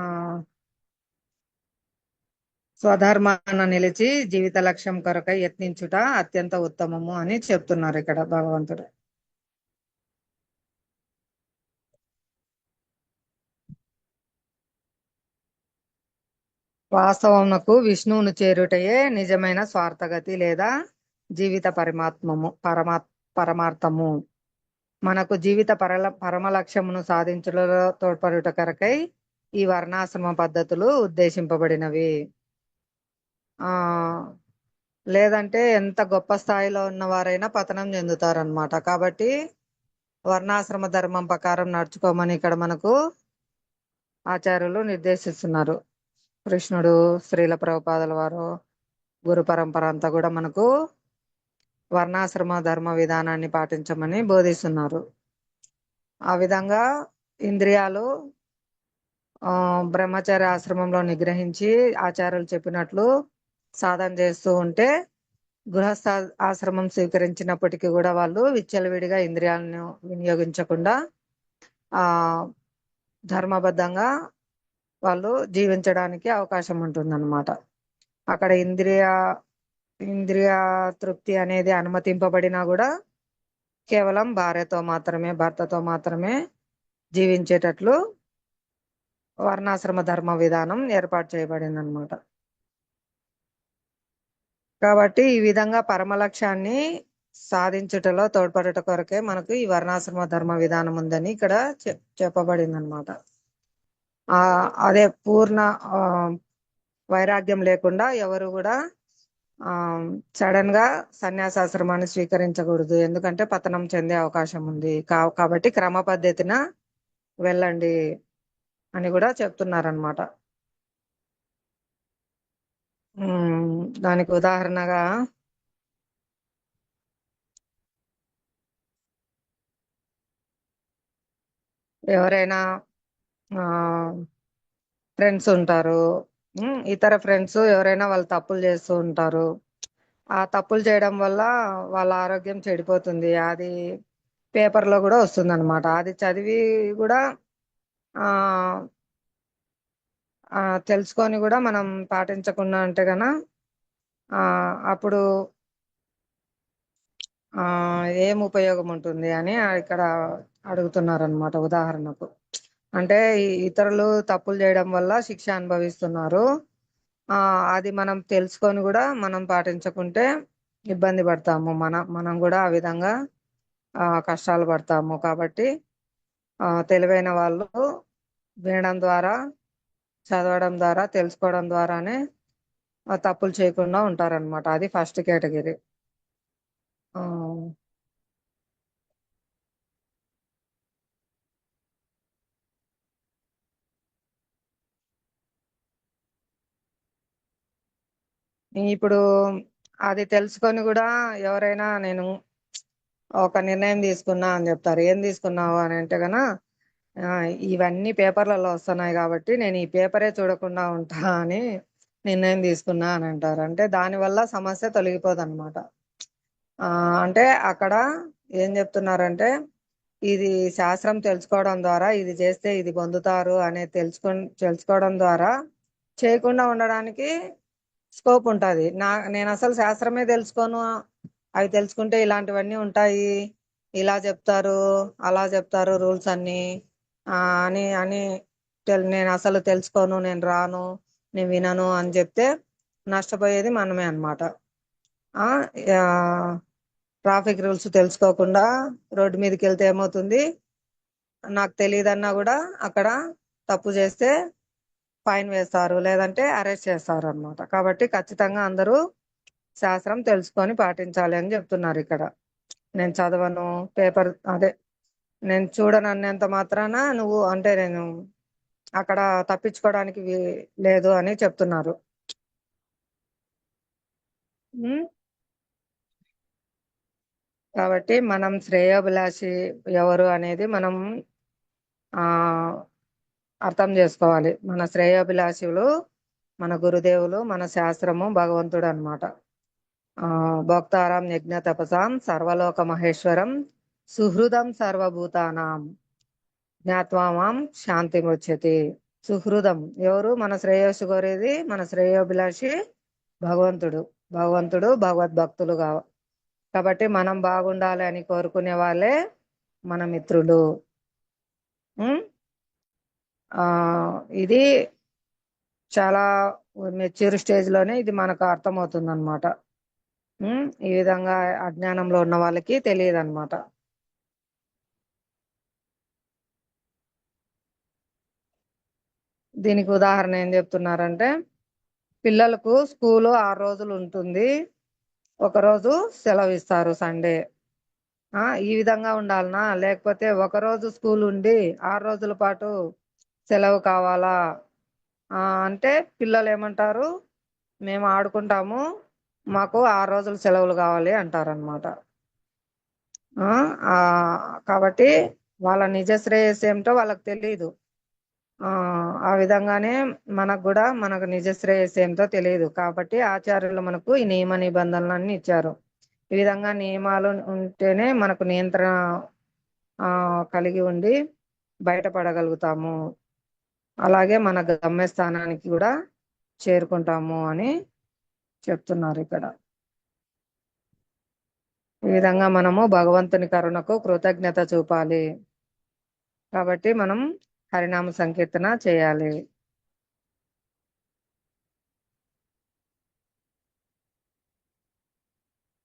స్వధర్మాన నిలిచి జీవిత లక్ష్యం కొరకై యత్నించుట అత్యంత ఉత్తమము అని చెప్తున్నారు ఇక్కడ భగవంతుడు. వాస్తవమునకు విష్ణువును చేరుటయే నిజమైన స్వార్థగతి లేదా జీవిత పరమార్థము. మనకు జీవిత పరమ లక్ష్యమును సాధించుటలో తోడ్పడుట కొరకై ఈ వర్ణాశ్రమ పద్ధతులు ఉద్దేశింపబడినవి. ఆ లేదంటే ఎంత గొప్ప స్థాయిలో ఉన్నవారైనా పతనం చెందుతారనమాట. కాబట్టి వర్ణాశ్రమ ధర్మం ప్రకారం నడుచుకోమని ఇక్కడ మనకు ఆచార్యులు నిర్దేశిస్తున్నారు. కృష్ణుడు, శ్రీల ప్రభుపాదుల వారు, గురు పరంపర అంతా కూడా మనకు వర్ణాశ్రమ ధర్మ విధానాన్ని పాటించమని బోధిస్తున్నారు. ఆ విధంగా ఇంద్రియాలు బ్రహ్మచర్య ఆశ్రమంలో నిగ్రహించి ఆచార్యులు చెప్పినట్లు సాధన చేస్తూ ఉంటే గృహస్థ ఆశ్రమం స్వీకరించినప్పటికీ కూడా వాళ్ళు విచ్చలవిడిగా ఇంద్రియాలను వినియోగించకుండా ఆ ధర్మబద్ధంగా వాళ్ళు జీవించడానికి అవకాశం ఉంటుందన్నమాట. అక్కడ ఇంద్రియ తృప్తి అనేది అనుమతింపబడినా కూడా కేవలం భార్యతో మాత్రమే, భర్తతో మాత్రమే జీవించేటట్లు వర్ణాశ్రమ ధర్మ విధానం ఏర్పాటు చేయబడింది అనమాట. కాబట్టి ఈ విధంగా పరమ లక్ష్యాన్ని సాధించుటలో తోడ్పడట కొరకే మనకు ఈ వర్ణాశ్రమ ధర్మ విధానం ఉందని ఇక్కడ చెప్పబడింది అనమాట. అదే పూర్ణ వైరాగ్యం లేకుండా ఎవరు కూడా సడన్ గా సన్యాసాశ్రమాన్ని స్వీకరించకూడదు. ఎందుకంటే పతనం చెందే అవకాశం ఉంది. కాబట్టి క్రమ పద్ధతిన వెళ్ళండి అని కూడా చెప్తున్నారనమాట. దానికి ఉదాహరణగా ఎవరైనా ఫ్రెండ్స్ ఉంటారు, ఇతర ఫ్రెండ్స్ ఎవరైనా వాళ్ళు తప్పులు చేస్తూ ఉంటారు. ఆ తప్పులు చేయడం వల్ల వాళ్ళ ఆరోగ్యం చెడిపోతుంది. అది పేపర్లో కూడా వస్తుంది అనమాట. అది చదివి కూడా తెలుసుకొని కూడా మనం పాటించకుండా అంటే గన అప్పుడు ఏం ఉపయోగం ఉంటుంది అని ఇక్కడ అడుగుతున్నారనమాట. ఉదాహరణకు అంటే ఇతరులు తప్పులు చేయడం వల్ల శిక్ష అనుభవిస్తున్నారు. అది మనం తెలుసుకొని కూడా మనం పాటించకుంటే ఇబ్బంది పడతాము. మనం కూడా ఆ విధంగా కష్టాలు పడతాము. కాబట్టి తెలివైన వాళ్ళు వినడం ద్వారా, చదవడం ద్వారా, తెలుసుకోవడం ద్వారానే తప్పులు చేయకుండా ఉంటారనమాట. అది ఫస్ట్ కేటగిరీ. ఇప్పుడు అది తెలుసుకొని కూడా ఎవరైనా నేను ఒక నిర్ణయం తీసుకున్నా అని చెప్తారు. ఏం తీసుకున్నావు అని అంటే గన ఇవన్నీ పేపర్లలో వస్తున్నాయి కాబట్టి నేను ఈ పేపరే చూడకుండా ఉంటా అని నిర్ణయం తీసుకున్నా అని అంటారు. అంటే దానివల్ల సమస్య తొలగిపోదు అనమాట. అంటే అక్కడ ఏం చెప్తున్నారంటే ఇది శాస్త్రం తెలుసుకోవడం ద్వారా ఇది చేస్తే ఇది పొందుతారు అనే తెలుసుకోవడం ద్వారా చేయకుండా ఉండడానికి స్కోప్ ఉంటుంది. నేను అసలు శాస్త్రమే తెలుసుకోను, అవి తెలుసుకుంటే ఇలాంటివన్నీ ఉంటాయి, ఇలా చెప్తారు, అలా చెప్తారు రూల్స్ అన్ని అని అని నేను అసలు తెలుసుకోను, నేను రాను, నేను వినను అని చెప్తే నష్టపోయేది మనమే అనమాట. ట్రాఫిక్ రూల్స్ తెలుసుకోకుండా రోడ్డు మీదకి వెళ్తే ఏమవుతుంది, నాకు తెలియదన్నా కూడా అక్కడ తప్పు చేస్తే ఫైన్ వేస్తారు, లేదంటే అరెస్ట్ చేస్తారు అనమాట. కాబట్టి ఖచ్చితంగా అందరూ శాస్త్రం తెలుసుకొని పాటించాలి అని చెప్తున్నారు ఇక్కడ. నేను చదవను, పేపర్ అదే నేను చూడనన్నంత మాత్రాన నువ్వు అంటే నేను అక్కడ తప్పించుకోవడానికి లేదు అని చెప్తున్నారు. కాబట్టి మనం శ్రేయోభిలాషి ఎవరు అనేది మనం ఆ అర్థం చేసుకోవాలి. మన శ్రేయోభిలాషులు మన గురుదేవులు, మన శాస్త్రము, భగవంతుడు అన్నమాట. భోక్తారం యజ్ఞ తపసాం సర్వలోక మహేశ్వరం సుహృదం సర్వభూతానాం జ్ఞాత్వామాం శాంతి ముచ్యతి. సుహృదం ఎవరు? మన శ్రేయస్సు కోరేది, మన శ్రేయోభిలాషి భగవంతుడు. భగవద్భక్తులు కాబట్టి మనం బాగుండాలి అని కోరుకునే వాళ్ళే మన మిత్రులు. ఇది చాలా మెచ్యూర్ స్టేజ్ లోనే ఇది మనకు అర్థమవుతుంది అనమాట. ఈ విధంగా అజ్ఞానంలో ఉన్న వాళ్ళకి తెలియదు అనమాట. దీనికి ఉదాహరణ ఏం చెప్తున్నారంటే, పిల్లలకు స్కూలు 6 రోజులు ఉంటుంది, ఒకరోజు సెలవు ఇస్తారు సండే. ఈ విధంగా ఉండాలనా? లేకపోతే ఒకరోజు స్కూల్ ఉండి 6 రోజుల పాటు సెలవు కావాలా అంటే పిల్లలు ఏమంటారు? మేము ఆడుకుంటాము, మాకు 6 రోజులు సెలవులు కావాలి అంటారనమాట. కాబట్టి వాళ్ళ నిజ శ్రేయస్సు ఏమిటో వాళ్ళకి తెలియదు. ఆ విధంగానే మనకు నిజ శ్రేయస్సు ఏమిటో తెలియదు. కాబట్టి ఆచార్యులు మనకు ఈ నియమ నిబంధనలన్నీ ఇచ్చారు. ఈ విధంగా నియమాలు ఉంటేనే మనకు నియంత్రణ కలిగి ఉండి బయటపడగలుగుతాము. అలాగే మన గమ్యస్థానానికి కూడా చేరుకుంటాము అని చెప్తున్నారు ఇక్కడ. ఈ విధంగా మనము భగవంతుని కరుణకు కృతజ్ఞత చూపాలి. కాబట్టి మనం హరినామ సంకీర్తన చేయాలి.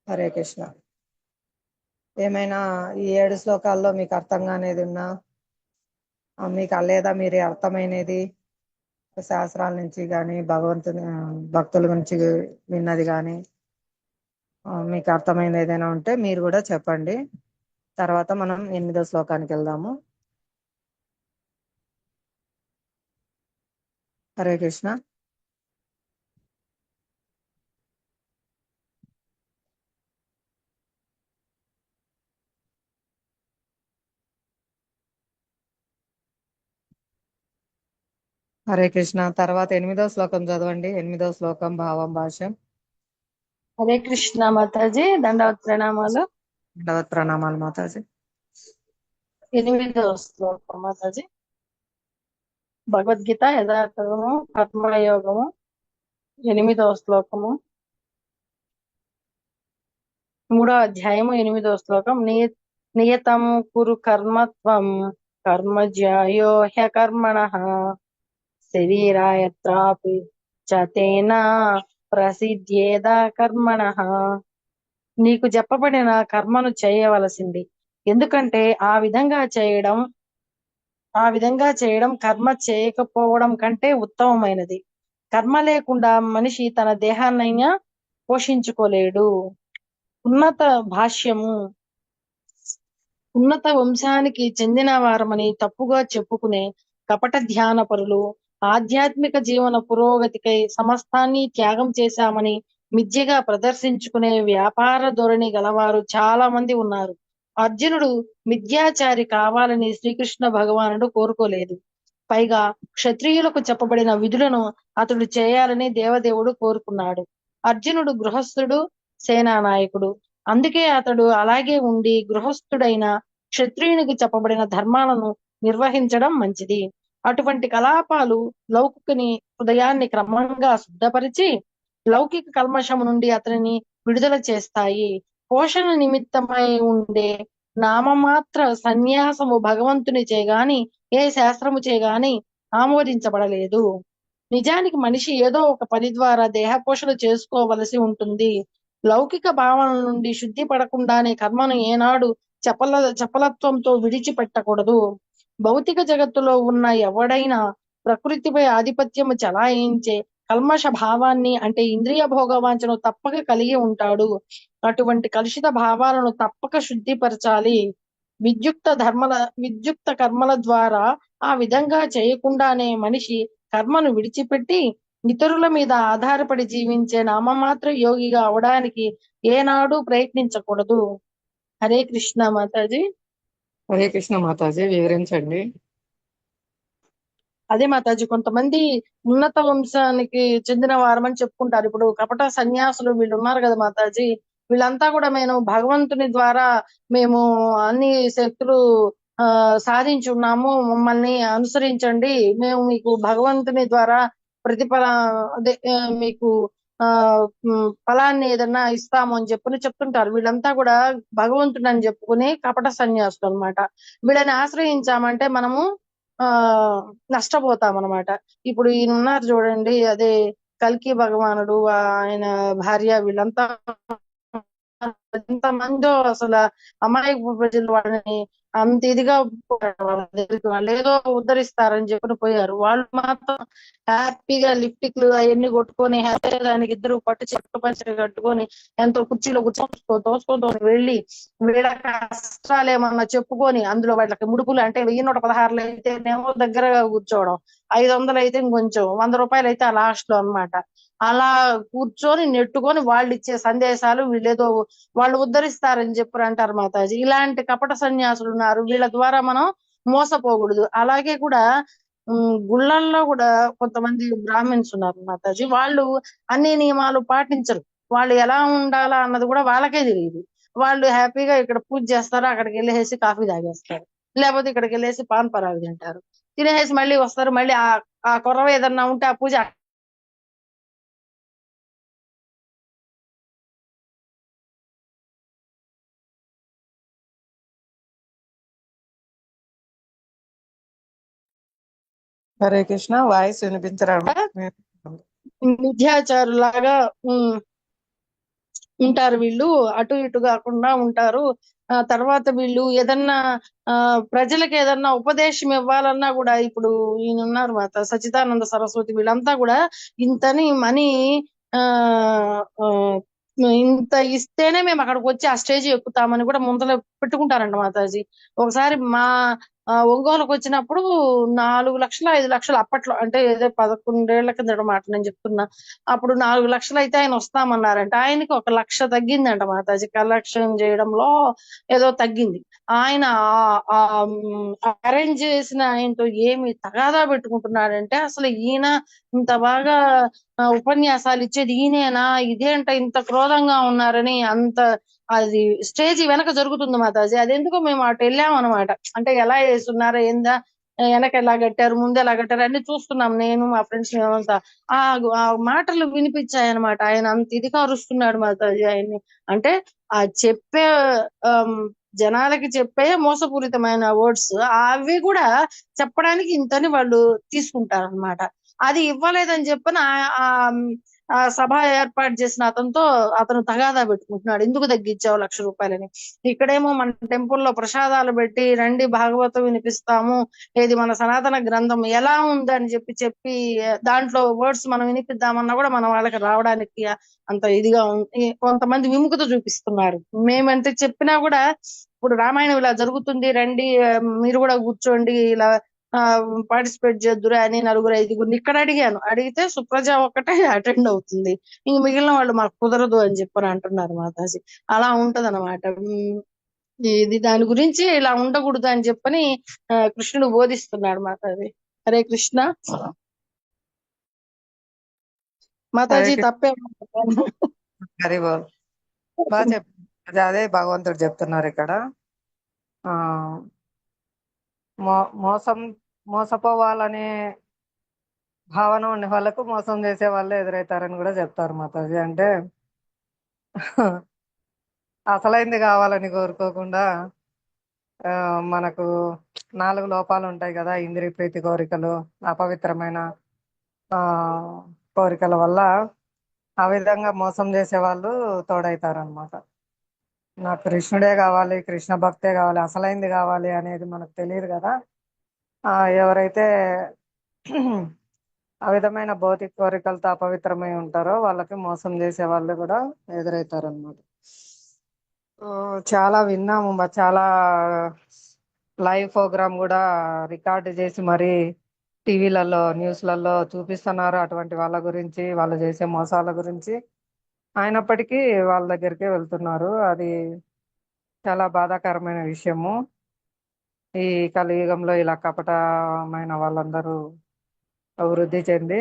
హరే కృష్ణ. ఏమైనా ఈ 7 శ్లోకాల్లో మీకు అర్థం కానేది ఉన్నా, మీకు లేదా మీరు అర్థమైనది శాస్త్రాల నుంచి కానీ భగవంతుని భక్తుల గురించి విన్నది కానీ మీకు అర్థమైనది ఏదైనా ఉంటే మీరు కూడా చెప్పండి. తర్వాత మనం 8వ శ్లోకానికి వెళ్దాము. హరే కృష్ణ. హరే కృష్ణ. తర్వాత 8వ శ్లోకం చదవండి. 8వ శ్లోకం భావం భాష్యం. హరే కృష్ణ మాతాజీ, దండవత్ ప్రణామాలు. దండవత్ ప్రణామాలు మాతాజీ. 8వ శ్లోకం మాతాజీ. భగవద్గీత యథార్థము కర్మయోగము 8వ శ్లోకము, 3వ అధ్యాయము 8వ శ్లోకం. నియతం కురు కర్మత్వం కర్మజ్యాయో హ్యకర్మణః శరీరాయత్రాపి చతేన ప్రసిద్ధ్యేద కర్మణః. నీకు చెప్పబడిన కర్మను చేయవలసింది, ఎందుకంటే ఆ విధంగా చేయడం కర్మ చేయకపోవడం కంటే ఉత్తమమైనది. కర్మ లేకుండా మనిషి తన దేహాన్నైనా పోషించుకోలేడు. ఉన్నత భాష్యము. ఉన్నత వంశానికి చెందిన వారమని తప్పుగా చెప్పుకునే కపట ధ్యాన పరులు ఆధ్యాత్మిక జీవన పురోగతికై సమస్తాన్ని త్యాగం చేశామని మిథ్యగా ప్రదర్శించుకునే వ్యాపార ధోరణి గలవారు చాలా మంది ఉన్నారు. అర్జునుడు మిథ్యాచారి కావాలని శ్రీకృష్ణ భగవానుడు కోరుకోలేదు. పైగా క్షత్రియులకు చెప్పబడిన విధులను అతడు చేయాలని దేవదేవుడు కోరుకున్నాడు. అర్జునుడు గృహస్థుడు, సేనానాయకుడు. అందుకే అతడు అలాగే ఉండి గృహస్థుడైన క్షత్రియునికి చెప్పబడిన ధర్మాలను నిర్వహించడం మంచిది. అటువంటి కలాపాలు లౌకికుని హృదయాన్ని క్రమంగా శుద్ధపరిచి లౌకిక కల్మషము నుండి అతనిని విడుదల చేస్తాయి. పోషణ నిమిత్తమై ఉండే నామమాత్ర సన్యాసము భగవంతుని చేగాని ఏ శాస్త్రము చేగాని ఆమోదించబడలేదు. నిజానికి మనిషి ఏదో ఒక పని ద్వారా దేహ పోషణ చేసుకోవలసి ఉంటుంది. లౌకిక భావనల నుండి శుద్ధి పడకుండానే కర్మను ఏనాడు చపలత్వంతో విడిచిపెట్టకూడదు. భౌతిక జగత్తులో ఉన్న ఎవడైనా ప్రకృతిపై ఆధిపత్యము చలాయించే కల్మష భావాన్ని అంటే ఇంద్రియ భోగవాంఛను తప్పక కలిగి ఉంటాడు. అటువంటి కలుషిత భావాలను తప్పక శుద్ధిపరచాలి. విద్యుక్త కర్మల ద్వారా ఆ విధంగా చేయకుండానే మనిషి కర్మను విడిచిపెట్టి ఇతరుల మీద ఆధారపడి జీవించే నామమాత్ర యోగిగా అవడానికి ఏనాడు ప్రయత్నించకూడదు. హరే కృష్ణ మాతాజీ. హరే కృష్ణ మాతాజీ, వివరించండి. అదే మాతాజీ, కొంతమంది ఉన్నత వంశానికి చెందిన వారమని చెప్పుకుంటారు. ఇప్పుడు కపట సన్యాసులు వీళ్ళు ఉన్నారు కదా మాతాజీ, వీళ్ళంతా కూడా మేము భగవంతుని ద్వారా మేము అన్ని శక్తులు సాధించి ఉన్నాము, మమ్మల్ని అనుసరించండి, మేము మీకు భగవంతుని ద్వారా ప్రతిఫల అదే మీకు ఆ ఫలాన్ని ఏదన్నా ఇస్తాము అని చెప్తుంటారు. వీళ్ళంతా కూడా భగవంతుడు అని చెప్పుకుని కపట సన్యాసులు అన్నమాట. వీళ్ళని ఆశ్రయించామంటే మనము ఆ నష్టపోతాం అనమాట. ఇప్పుడు ఈయన ఉన్నారు చూడండి, అదే కల్కి భగవానుడు, ఆయన భార్య, వీళ్ళంతా ఎంతమందో అసలు అమాయక ప్రజలు వాళ్ళని అంత ఇదిగా పోయారు వాళ్ళ దగ్గరికి. వాళ్ళు ఏదో ఉద్ధరిస్తారని చెప్పి పోయారు, వాళ్ళు మాత్రం హ్యాపీగా లిప్టిక్లు అవన్నీ కొట్టుకొని హ్యాపీగా దానికి ఇద్దరు పట్టు చెట్టు పంచలు కట్టుకొని ఎంతో కుర్చీలో తోసుకొని వెళ్ళి వీళ్ళ కష్టాలు ఏమన్నా చెప్పుకొని, అందులో వాళ్ళకి ముడుపులు అంటే 1116 అయితేనేమో దగ్గరగా కూర్చోవడం, 500 అయితే ఇంకొంచెం, 100 రూపాయలు అయితే ఆ లాస్ట్ లో అన్నమాట. అలా కూర్చొని నెట్టుకొని వాళ్ళు ఇచ్చే సందేశాలు వీళ్ళేదో వాళ్ళు ఉద్ధరిస్తారని చెప్పారు అంటారు మాతాజీ. ఇలాంటి కపట సన్యాసులు ఉన్నారు, వీళ్ళ ద్వారా మనం మోసపోకూడదు. అలాగే కూడా గుళ్ళల్లో కూడా కొంతమంది బ్రాహ్మిన్స్ ఉన్నారు మాతాజీ, వాళ్ళు అన్ని నియమాలు పాటించరు. వాళ్ళు ఎలా ఉండాలా అన్నది కూడా వాళ్ళకే తెలియదు. వాళ్ళు హ్యాపీగా ఇక్కడ పూజ చేస్తారు, అక్కడికి వెళ్ళేసి కాఫీ తాగేస్తారు, లేకపోతే ఇక్కడికి వెళ్ళేసి పాన్ పరాగు తింటారు, తినేసి మళ్ళీ వస్తారు, మళ్ళీ ఆ కొరవ ఏదన్నా ఉంటే ఆ పూజ హరే కృష్ణ, వాయిస్ వినిపించరాదు. మిథ్యాచారులాగా ఉంటారు. వీళ్ళు అటు ఇటు కాకుండా ఉంటారు. తర్వాత వీళ్ళు ఏదన్నా ప్రజలకు ఏదన్నా ఉపదేశం ఇవ్వాలన్నా కూడా, ఇప్పుడు ఈయన ఉన్నారు మాత సచిదానంద సరస్వతి, వీళ్ళంతా కూడా ఇంతని మనీ ఆ ఆ, ఇంత ఇస్తేనే మేము అక్కడికి వచ్చి ఆ స్టేజ్ ఎక్కుతామని కూడా ముందర పెట్టుకుంటారంట మాతాజీ. ఒకసారి మా ఒంగోలుకు వచ్చినప్పుడు 4 లక్షలు 5 లక్షలు, అప్పట్లో అంటే ఏదో 11 ఏళ్ల కిందట మాట నేను చెప్తున్నా, అప్పుడు 4 లక్షలు అయితే ఆయన వస్తామన్నారంట. ఆయనకి 1 లక్ష తగ్గిందంట మాతాజీ, కలెక్షన్ చేయడంలో ఏదో తగ్గింది. ఆయన అరేంజ్ చేసిన ఆయనతో ఏమి తగాదా పెట్టుకుంటున్నాడంటే, అసలు ఈయన ఇంత బాగా ఉపన్యాసాలు ఇచ్చేది ఈయనేనా, ఇదేంట ఇంత క్రోధంగా ఉన్నారని, అంత అది స్టేజ్ వెనక జరుగుతుంది మాతాజీ. అది ఎందుకో మేము అటు వెళ్ళాం అనమాట. అంటే ఎలా వేస్తున్నారో ఏందా, వెనక ఎలా కట్టారు, ముందు ఎలా కట్టారు అన్ని చూస్తున్నాం, నేను మా ఫ్రెండ్స్ మేమంతా. ఆ ఆ మాటలు వినిపించాయన్నమాట. ఆయన అంత ఇదిగా అరుస్తున్నాడు మాతాజీ ఆయన్ని. అంటే ఆ చెప్పే జనాలకి చెప్పే మోసపూరితమైన వర్డ్స్ అవి కూడా చెప్పడానికి ఇంతని వాళ్ళు తీసుకుంటారు అనమాట. అది ఇవ్వలేదని చెప్పని ఆ సభ ఏర్పాటు చేసిన అతను తగాదా పెట్టుకుంటున్నాడు, ఎందుకు తగ్గించావు 1 లక్ష రూపాయలని. ఇక్కడేమో మన టెంపుల్లో ప్రసాదాలు పెట్టి రండి భాగవతం వినిపిస్తాము, ఏది మన సనాతన గ్రంథం ఎలా ఉందని చెప్పి దాంట్లో వర్డ్స్ మనం వినిపిద్దామన్నా కూడా మనం వాళ్ళకి రావడానికి అంత ఇదిగా కొంతమంది విముఖత చూపిస్తున్నారు. మేమంటే చెప్పినా కూడా, ఇప్పుడు రామాయణం ఇలా జరుగుతుంది రండి, మీరు కూడా కూర్చోండి, ఇలా పార్టిసిపేట్ చేద్దురా అని 4 5 ఇక్కడ అడిగాను, అడిగితే సుప్రజ ఒక్కటే అటెండ్ అవుతుంది, ఇంక మిగిలిన వాళ్ళు మాకు కుదరదు అని చెప్పని అంటున్నారు మాతాజీ. అలా ఉంటది అనమాట. ఇది దాని గురించి ఇలా ఉండకూడదు అని చెప్పని కృష్ణుడు బోధిస్తున్నాడు మాతాజీ. హరే కృష్ణ హరే మాతాజీ. కృష్ణ, తప్పే హరి బోల్. బాగా చెప్పారు. అదే భగవంతుడు చెప్తున్నారు ఇక్కడ. ఆ మోసం మోసపోవాలనే భావన ఉన్న వాళ్ళకు మోసం చేసే వాళ్ళే ఎదురవుతారని కూడా చెప్తారు మాతాజీ. అంటే అసలైంది కావాలని కోరుకోకుండా మనకు 4 లోపాలు ఉంటాయి కదా, ఇంద్రియ ప్రీతి కోరికలు, అపవిత్రమైన ఆ కోరికల వల్ల ఆ విధంగా మోసం చేసే వాళ్ళు తోడైతారు అనమాట. నాకు కృష్ణుడే కావాలి, కృష్ణ భక్తే కావాలి, అసలైంది కావాలి అనేది మనకు తెలియదు కదా. ఎవరైతే ఆ విధమైన భౌతిక కోరికలతో అపవిత్రమై ఉంటారో వాళ్ళకి మోసం చేసే వాళ్ళు కూడా ఎదురవుతారు అనమాట. చాలా విన్నాము, చాలా లైవ్ ప్రోగ్రామ్ కూడా రికార్డు చేసి మరి టీవీలలో న్యూస్లలో చూపిస్తున్నారు అటువంటి వాళ్ళ గురించి, వాళ్ళు చేసే మోసాల గురించి. అయినప్పటికీ వాళ్ళ దగ్గరికే వెళ్తున్నారు. అది చాలా బాధాకరమైన విషయము. ఈ కలియుగంలో ఇలా కపటమైన వాళ్ళందరూ అభివృద్ధి చెంది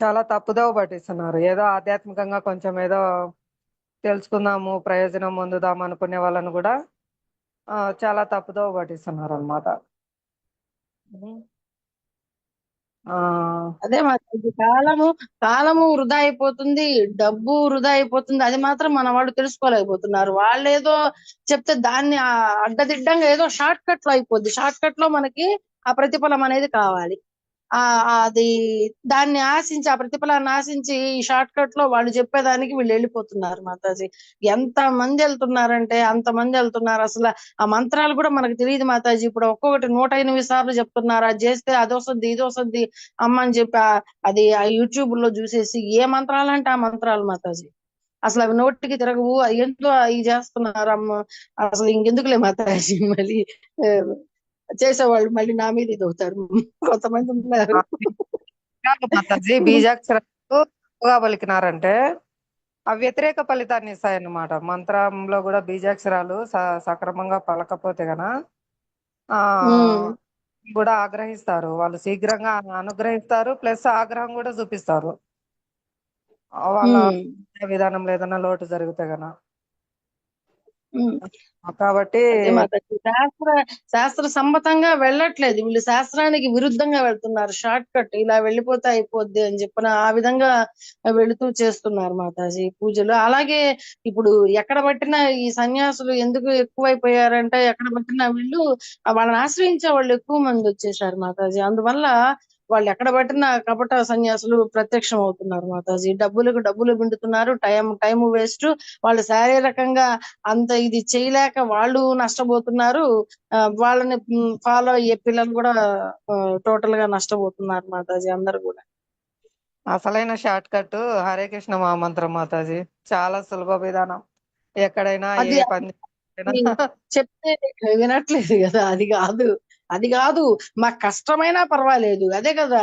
చాలా తప్పుదోవ పట్టిస్తున్నారు. ఏదో ఆధ్యాత్మికంగా కొంచెం ఏదో తెలుసుకుందాము, ప్రయోజనం పొందుదాం అనుకునే వాళ్ళను కూడా చాలా తప్పుదోవ పట్టిస్తున్నారు అనమాట. ఆ అదే మాతాజీ, కాలము వృధా అయిపోతుంది, డబ్బు వృధా అయిపోతుంది. అది మాత్రం మన వాళ్ళు తెలుసుకోలేకపోతున్నారు. వాళ్ళు ఏదో చెప్తే దాన్ని అడ్డదిడ్డంగా ఏదో షార్ట్ కట్ లో అయిపోద్ది. షార్ట్ కట్ లో మనకి ఆ ప్రతిఫలం అనేది కావాలి. అది దాన్ని ఆశించి, ఆ ప్రతిఫలాన్ని ఆశించి ఈ షార్ట్ కట్ లో వాళ్ళు చెప్పేదానికి వీళ్ళు వెళ్ళిపోతున్నారు మాతాజీ. ఎంత మంది వెళ్తున్నారంటే అంత మంది వెళ్తున్నారు. అసలు ఆ మంత్రాలు కూడా మనకు తెలియదు మాతాజీ. ఇప్పుడు ఒక్కొక్కటి 108 సార్లు చెప్తున్నారు. అది చేస్తే అది వస్తుంది, ఇది వస్తుంది అమ్మ అని చెప్పి అది ఆ యూట్యూబ్ లో చూసేసి ఏ మంత్రాలు అంటే ఆ మంత్రాలు మాతాజీ. అసలు అవి నోటికి తిరగవు. ఎందుకు ఇవి చేస్తున్నారు అమ్మ. అసలు ఇంకెందుకులే మాతాజీ. మళ్ళీ ఆ, చేసేవాళ్ళు మళ్ళీ నా మీద ఇది అవుతారు. కొంతమంది ఉన్నారు. మాతాజీ బీజాక్షరాలు ఎక్కువగా పలికినారంటే అవి వ్యతిరేక ఫలితాన్ని ఇస్తాయన్నమాట. మంత్రంలో కూడా బీజాక్షరాలు సక్రమంగా పలకపోతే గన ఆ ఉమ్, కూడా ఆగ్రహిస్తారు. వాళ్ళు శీఘ్రంగా అనుగ్రహిస్తారు, ప్లస్ ఆగ్రహం కూడా చూపిస్తారు. వాళ్ళ ఉమ్, విధానంలో ఏదైనా లోటు జరిగితే గన. ఉమ్. కాబట్టి అదే మాతాజీ, శాస్త్ర సమ్మతంగా వెళ్ళట్లేదు. వీళ్ళు శాస్త్రానికి విరుద్ధంగా వెళ్తున్నారు. షార్ట్ కట్ ఇలా వెళ్ళిపోతే అయిపోద్ది అని చెప్పిన ఆ విధంగా వెళుతూ చేస్తున్నారు మాతాజీ పూజలు. అలాగే ఇప్పుడు ఎక్కడ పట్టినా ఈ సన్యాసులు ఎందుకు ఎక్కువైపోయారంటే, ఎక్కడ పట్టినా వీళ్ళు వాళ్ళని ఆశ్రయించే వాళ్ళు ఎక్కువ మంది వచ్చేసారు మాతాజీ. అందువల్ల వాళ్ళు ఎక్కడ పట్టినా కపట సన్యాసులు ప్రత్యక్షం అవుతున్నారు మాతాజీ. డబ్బులకు డబ్బులు పిండుతున్నారు. Time waste. వాళ్ళు శారీరకంగా అంత ఇది చేయలేక వాళ్ళు నష్టపోతున్నారు. వాళ్ళని ఫాలో అయ్యే పిల్లలు కూడా టోటల్ గా నష్టపోతున్నారు మాతాజీ. అందరు కూడా అసలైన షార్ట్ కట్ హరే కృష్ణ మహామంత్రం మాతాజీ. చాలా సులభ విధానం. ఎక్కడైనా ఏ అది పని అది చెప్తే వినట్లేదు కదా. అది కాదు మాకు కష్టమైనా పర్వాలేదు. అదే కదా,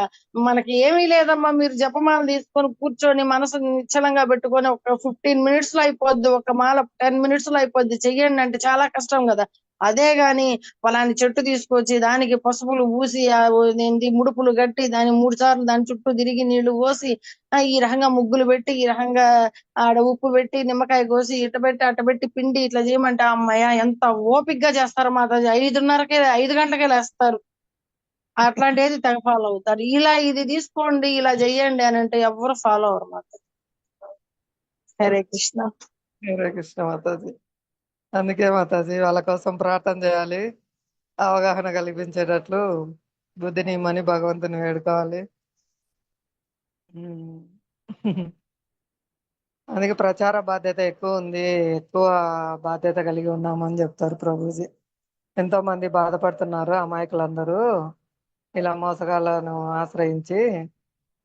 మనకి ఏమీ లేదమ్మా, మీరు జపమాల తీసుకొని కూర్చొని మనసు నిశ్చలంగా పెట్టుకొని ఒక 15 minutes లో అయిపోద్ది, ఒక మాల 10 minutes లో అయిపోద్ది, చెయ్యండి అంటే చాలా కష్టం కదా. అదే గాని పలాని చెట్టు తీసుకొచ్చి దానికి పసుపులు పూసి ఏంటి ముడుపులు కట్టి దాని 3 సార్లు దాని చుట్టూ తిరిగి నీళ్లు పోసి ఈ రకంగా ముగ్గులు పెట్టి ఈ రకంగా ఆడ ఉప్పు పెట్టి నిమ్మకాయ కోసి ఇట పెట్టి అట్ట పెట్టి పిండి ఇట్లా చేయమంటే అమ్మయ్య ఎంత ఓపిగ్గా చేస్తారు మాతాజీ. 5:30కే 5 గంటలకే లేస్తారు. అట్లాంటిది తెగ ఫాలో అవుతారు. ఇలా ఇది తీసుకోండి ఇలా చెయ్యండి అని అంటే ఎవరు ఫాలో అవరు మాతాజీ. హరే కృష్ణ. హరే కృష్ణ మాతాజీ. అందుకే మాతాజీ వాళ్ళ కోసం ప్రార్థన చేయాలి. అవగాహన కల్పించేటట్లు బుద్ధిని ఇమ్మని భగవంతుని వేడుకోవాలి. ఉమ్. అందుకే ప్రచార బాధ్యత ఎక్కువ ఉంది, ఎక్కువ బాధ్యత కలిగి ఉన్నామని చెప్తారు ప్రభుజీ. ఎంతో మంది బాధపడుతున్నారు అమాయకులందరూ ఇలా మోసగాళ్ళను ఆశ్రయించి.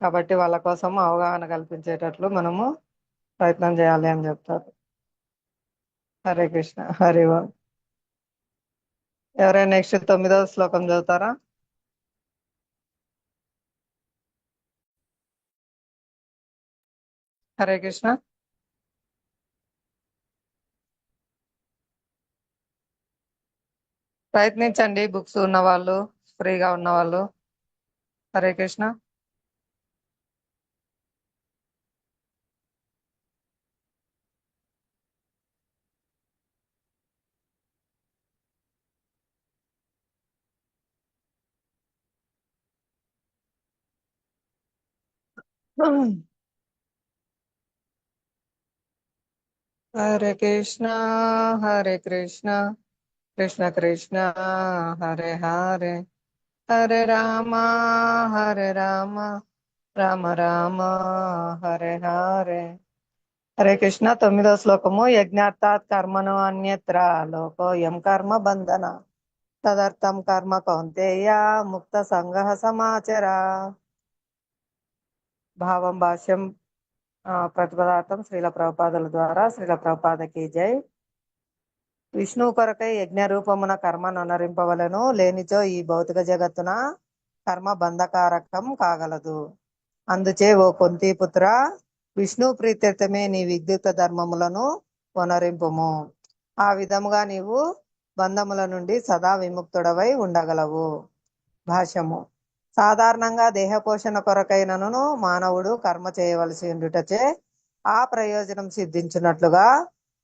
కాబట్టి వాళ్ళ కోసం అవగాహన కల్పించేటట్లు మనము ప్రయత్నం చేయాలి అని చెప్తారు. హరే కృష్ణ. హరి ఓం. ఎవరైనా నెక్స్ట్ 9వ శ్లోకం చదువుతారా? హరే కృష్ణ. ప్రయత్నించండి బుక్స్ ఉన్న వాళ్ళు, ఫ్రీగా ఉన్న వాళ్ళు. హరే కృష్ణ. హరే కృష్ణ హరే కృష్ణ కృష్ణ కృష్ణ హరే హరే హరే రామ హరే రామ రామ రామ హరే హరే. హరే కృష్ణ. 9వ శ్లోకము. యజ్ఞార్థాత్ కర్మణో అన్యత్ర లోకోయం కర్మ బంధన తదర్థం కర్మ కౌంతేయ ముక్త సంగః సమాచర. భావం భాష్యం ప్రతిపదార్థం శ్రీల ప్రభుపాదుల ద్వారా. శ్రీల ప్రభుపాదకి జై. విష్ణువు కొరకై యజ్ఞ రూపమున కర్మను అనరింపవలను, లేనిచో ఈ భౌతిక జగత్తున కర్మ బంధకారకం కాగలదు. అందుచే ఓ కుంతీ పుత్ర, విష్ణు ప్రీత్యర్థమే నీ విద్యుక్త ధర్మములను వనరింపుము. ఆ విధముగా నీవు బంధముల నుండి సదా విముక్తుడవై ఉండగలవు. భాష్యము. సాధారణంగా దేహ పోషణ కొరకైనను మానవుడు కర్మ చేయవలసి ఉండుటచే ఆ ప్రయోజనం సిద్ధించినట్లుగా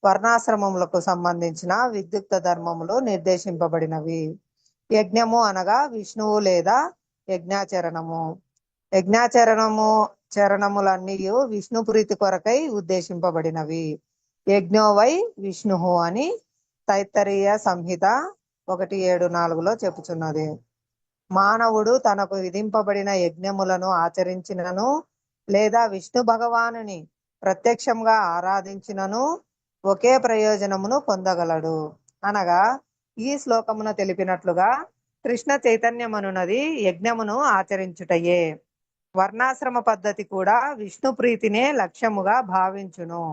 వర్ణాశ్రమములకు సంబంధించిన విద్యుక్త ధర్మములు నిర్దేశింపబడినవి. యజ్ఞము అనగా విష్ణువు లేదా యజ్ఞాచరణము. చరణములన్నీ విష్ణు ప్రీతి కొరకై ఉద్దేశింపబడినవి. యజ్ఞోవై విష్ణు అని తైత్తరీయ సంహిత 1.7.4 చెప్పుచున్నది. మానవుడు తనకు విధింపబడిన యజ్ఞములను ఆచరించినను లేదా విష్ణు భగవానుని ప్రత్యక్షంగా ఆరాధించినను ఒకే ప్రయోజనమును పొందగలడు. అనగా ఈ శ్లోకమున తెలిపినట్లుగా కృష్ణ చైతన్యమనున్నది యజ్ఞమును ఆచరించుటయే. వర్ణాశ్రమ పద్ధతి కూడా విష్ణు ప్రీతినే లక్ష్యముగా భావించును.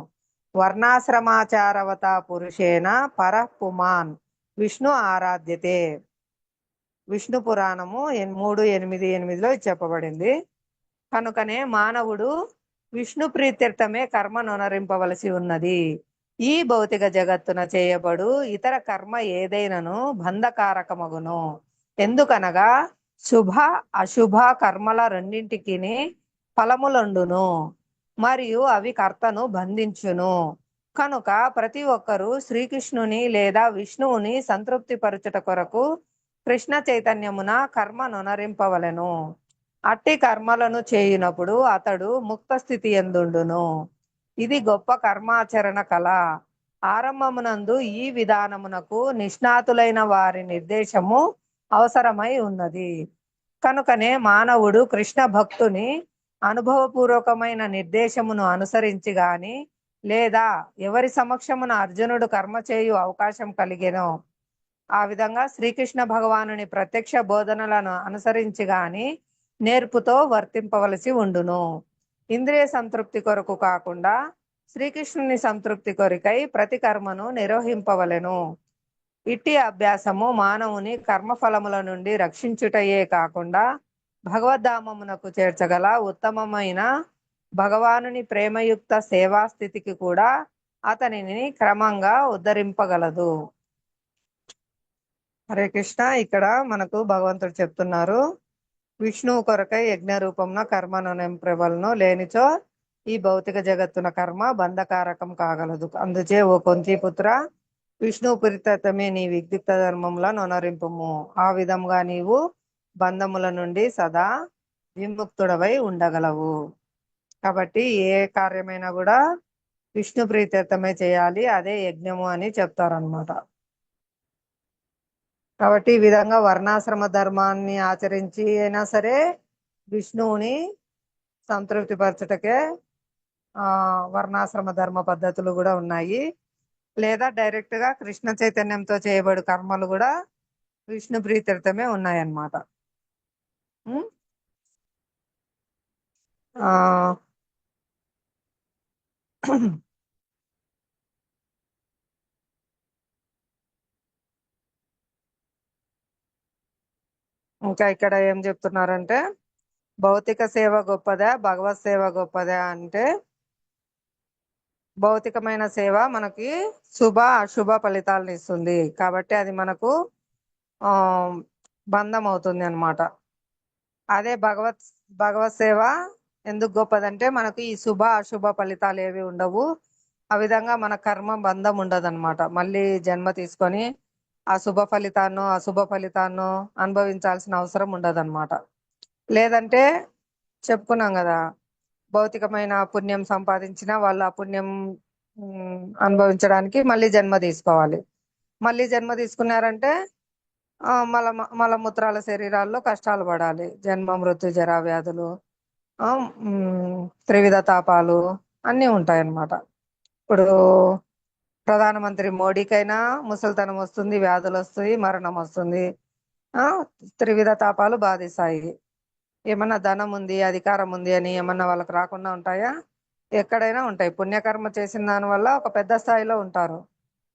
వర్ణాశ్రమాచారవత పురుషేణ పరపుమాన్ విష్ణు ఆరాధ్యతే. విష్ణు పురాణము 3.8.8 చెప్పబడింది. కనుకనే మానవుడు విష్ణు ప్రీత్యర్థమే కర్మ నొనరింపవలసి ఉన్నది. ఈ భౌతిక జగత్తున చేయబడు ఇతర కర్మ ఏదైనను బంధకారకమగును. ఎందుకనగా శుభ అశుభ కర్మల రెండింటికి ఫలములండును మరియు అవి కర్తను బంధించును. కనుక ప్రతి ఒక్కరూ శ్రీకృష్ణుని లేదా విష్ణువుని సంతృప్తి పరచుట కొరకు కృష్ణ చైతన్యమున కర్మ నొనరింపవలెను. అట్టి కర్మలను చేయునప్పుడు అతడు ముక్త స్థితి ఎందుండును. ఇది గొప్ప కర్మాచరణ కళ. ఆరంభమునందు ఈ విధానమునకు నిష్ణాతులైన వారి నిర్దేశము అవసరమై ఉన్నది. కనుకనే మానవుడు కృష్ణ భక్తుని అనుభవపూర్వకమైన నిర్దేశమును అనుసరించి గాని లేదా ఎవరి సమక్షమున అర్జునుడు కర్మ చేయు అవకాశం కలిగెనో ఆ విధంగా శ్రీకృష్ణ భగవానుని ప్రత్యక్ష బోధనలను అనుసరించి గాని నేర్పుతో వర్తింపవలసి ఉండును. ఇంద్రియ సంతృప్తి కొరకు కాకుండా శ్రీకృష్ణుని సంతృప్తి కొరకై ప్రతి కర్మను నిర్వహింపవలెను. ఇట్టి అభ్యాసము మానవుని కర్మఫలముల నుండి రక్షించుటయే కాకుండా భగవద్ధామమునకు చేర్చగల ఉత్తమమైన భగవానుని ప్రేమయుక్త సేవాస్థితికి కూడా అతనిని క్రమంగా ఉద్ధరింపగలదు. హరే కృష్ణ. ఇక్కడ మనకు భగవంతుడు చెప్తున్నారు, విష్ణువు కొరకై యజ్ఞ రూపంలో కర్మను నింపవలను, లేనిచో ఈ భౌతిక జగత్తున కర్మ బంధకారకం కాగలదు. అందుచే ఓ కుంతీపుత్ర, విష్ణు ప్రీతమే నీ విద్యుక్త ధర్మంలో నొనరింపుము. ఆ విధంగా నీవు బంధముల నుండి సదా విముక్తుడవై ఉండగలవు. కాబట్టి ఏ కార్యమైనా కూడా విష్ణు ప్రీతమే చేయాలి, అదే యజ్ఞము అని చెప్తారనమాట. కాబట్టి ఈ విధంగా వర్ణాశ్రమ ధర్మాన్ని ఆచరించి అయినా సరే విష్ణువుని సంతృప్తి పరచుటకే వర్ణాశ్రమ ధర్మ పద్ధతులు కూడా ఉన్నాయి. లేదా డైరెక్ట్ గా కృష్ణ చైతన్యంతో చేయబడు కర్మలు కూడా విష్ణు ప్రీత్యర్థమే ఉన్నాయన్నమాట. ఇంకా ఇక్కడ ఏం చెప్తున్నారంటే, భౌతిక సేవ గొప్పదా భగవత్ సేవ గొప్పదా అంటే, భౌతికమైన సేవ మనకి శుభ అశుభ ఫలితాలను ఇస్తుంది కాబట్టి అది మనకు బంధం అవుతుంది అన్నమాట. అదే భగవత్ సేవ ఎందుకు గొప్పదంటే, మనకు ఈ శుభ అశుభ ఫలితాలు ఏవి ఉండవు. ఆ విధంగా మన కర్మ బంధం ఉండదు అనమాట. మళ్ళీ జన్మ తీసుకొని ఆ శుభ ఫలితాన్ని అశుభ ఫలితాన్ని అనుభవించాల్సిన అవసరం ఉండదు అనమాట. లేదంటే చెప్పుకున్నాం కదా, భౌతికమైన పుణ్యం సంపాదించిన వాళ్ళు ఆ పుణ్యం అనుభవించడానికి మళ్ళీ జన్మ తీసుకోవాలి. మళ్ళీ జన్మ తీసుకున్నారంటే మలమూత్రాల శరీరాల్లో కష్టాలు పడాలి. జన్మ మృత్యు జరా వ్యాధులు, త్రివిధ తాపాలు అన్నీ ఉంటాయన్నమాట. ఇప్పుడు ప్రధానమంత్రి మోడీకైనా ముసలితనం వస్తుంది, వ్యాధులు వస్తాయి, మరణం వస్తుంది, త్రివిధ తాపాలు బాధిస్తాయి. ఏమన్నా ధనం ఉంది, అధికారం ఉంది అని ఏమన్నా వాళ్ళకి రాకుండా ఉంటాయా? ఎక్కడైనా ఉంటాయి. పుణ్యకర్మ చేసిన దాని వల్ల ఒక పెద్ద స్థాయిలో ఉంటారు,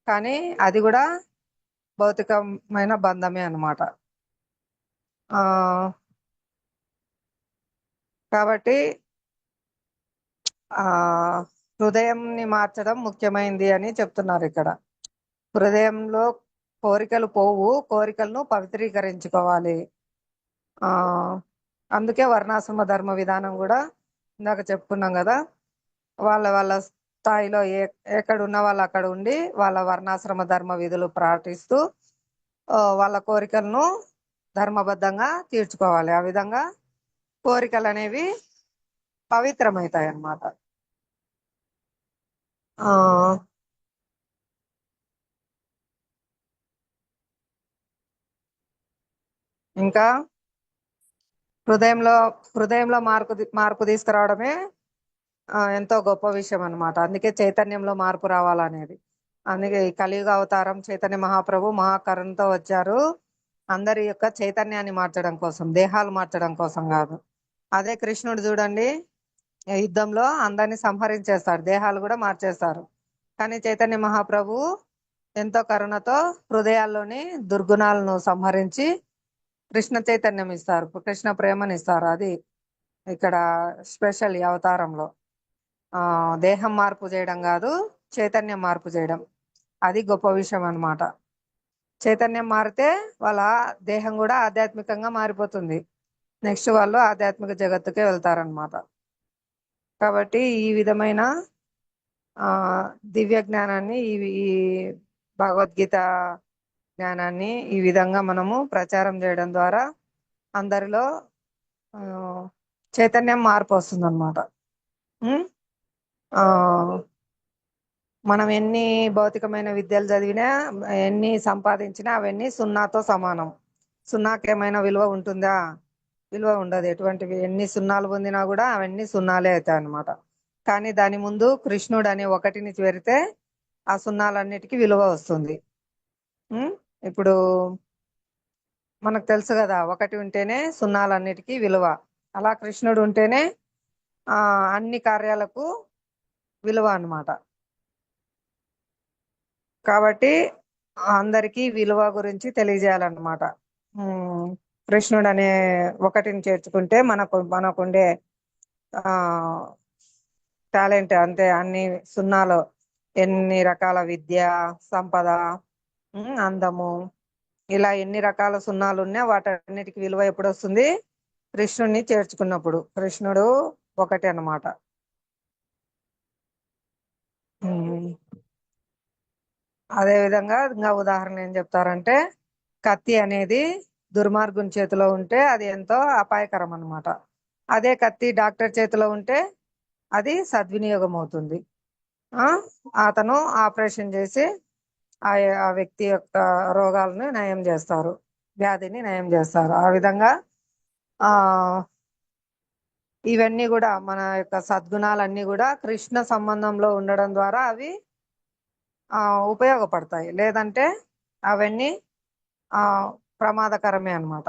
కానీ అది కూడా భౌతికమైన బంధమే అన్నమాట. కాబట్టి హృదయంని మార్చడం ముఖ్యమైనది అని చెప్తున్నారు ఇక్కడ. హృదయంలో కోరికలు పోవు, కోరికలను పవిత్రీకరించుకోవాలి. ఆ అందుకే వర్ణాశ్రమ ధర్మ విధానం కూడా ఇందాక చెప్పుకున్నాం కదా, వాళ్ళ వాళ్ళ స్థాయిలో ఎక్కడ ఉన్న వాళ్ళు అక్కడ ఉండి వాళ్ళ వర్ణాశ్రమ ధర్మ విధులు పాటిస్తూ వాళ్ళ కోరికలను ధర్మబద్ధంగా తీర్చుకోవాలి. ఆ విధంగా కోరికలు అనేవి పవిత్రమవుతాయి అన్నమాట. ఇంకా హృదయంలో మార్పు తీసుకురావడమే ఎంతో గొప్ప విషయం అన్నమాట. అందుకే చైతన్యంలో మార్పు రావాలనేది. అందుకే ఈ కలియుగ అవతారం చైతన్య మహాప్రభు మహాకరుణతో వచ్చారు, అందరి యొక్క చైతన్యాన్ని మార్చడం కోసం, దేహాలు మార్చడం కోసం కాదు. అదే కృష్ణుడు చూడండి, యుద్ధంలో అందరినీ సంహరించేస్తారు, దేహాలు కూడా మార్చేస్తారు. కానీ చైతన్య మహాప్రభు ఎంతో కరుణతో హృదయాల్లోని దుర్గుణాలను సంహరించి కృష్ణ చైతన్యం ఇస్తారు, కృష్ణ ప్రేమని ఇస్తారు. అది ఇక్కడ స్పెషల్ ఈ అవతారంలో. దేహం మార్పు చేయడం కాదు, చైతన్యం మార్పు చేయడం, అది గొప్ప విషయం అన్నమాట. చైతన్యం మారితే వాళ్ళ దేహం కూడా ఆధ్యాత్మికంగా మారిపోతుంది, నెక్స్ట్ వాళ్ళు ఆధ్యాత్మిక జగత్తుకే వెళ్తారనమాట. కాబట్టి ఈ విధమైన దివ్య జ్ఞానాన్ని, ఈ భగవద్గీత జ్ఞానాన్ని ఈ విధంగా మనము ప్రచారం చేయడం ద్వారా అందరిలో చైతన్యం మార్పు వస్తుంది అనమాట. మనం ఎన్ని భౌతికమైన విద్యలు చదివినా, ఎన్ని సంపాదించినా అవన్నీ సున్నాతో సమానం. సున్నాకి ఏమైనా విలువ ఉంటుందా? విలువ ఉండదు. ఎటువంటివి ఎన్ని సున్నాలు పొందినా కూడా అవన్నీ సున్నాలే అవుతాయి అన్నమాట. కానీ దాని ముందు కృష్ణుడు అనే ఒకటిని చేరితే ఆ సున్నాలన్నిటికీ విలువ వస్తుంది. ఇప్పుడు మనకు తెలుసు కదా, ఒకటి ఉంటేనే సున్నాలన్నిటికీ విలువ. అలా కృష్ణుడు ఉంటేనే అన్ని కార్యాలకు విలువ అన్నమాట. కాబట్టి అందరికీ విలువ గురించి తెలియజేయాలన్నమాట. కృష్ణుడు అనే ఒకటిని చేర్చుకుంటే మనకుండే టాలెంట్ అంతే, అన్ని సున్నాలో ఎన్ని రకాల విద్య, సంపద, అందము, ఇలా ఎన్ని రకాల సున్నాలు ఉన్నా వాటన్నిటికి విలువ ఎప్పుడు వస్తుంది? కృష్ణుడిని చేర్చుకున్నప్పుడు. కృష్ణుడు ఒకటి అన్నమాట. అదే విధంగా ఇంకా ఉదాహరణ ఏం చెప్తారంటే, కత్తి అనేది దుర్మార్గుని చేతిలో ఉంటే అది ఎంతో అపాయకరం అన్నమాట. అదే కత్తి డాక్టర్ చేతిలో ఉంటే అది సద్వినియోగం అవుతుంది. అతను ఆపరేషన్ చేసి ఆ వ్యక్తి యొక్క రోగాలను నయం చేస్తారు, వ్యాధిని నయం చేస్తారు. ఆ విధంగా ఇవన్నీ కూడా మన యొక్క సద్గుణాలన్నీ కూడా కృష్ణ సంబంధంలో ఉండడం ద్వారా అవి ఉపయోగపడతాయి, లేదంటే అవన్నీ ప్రమాదకరమే అన్నమాట.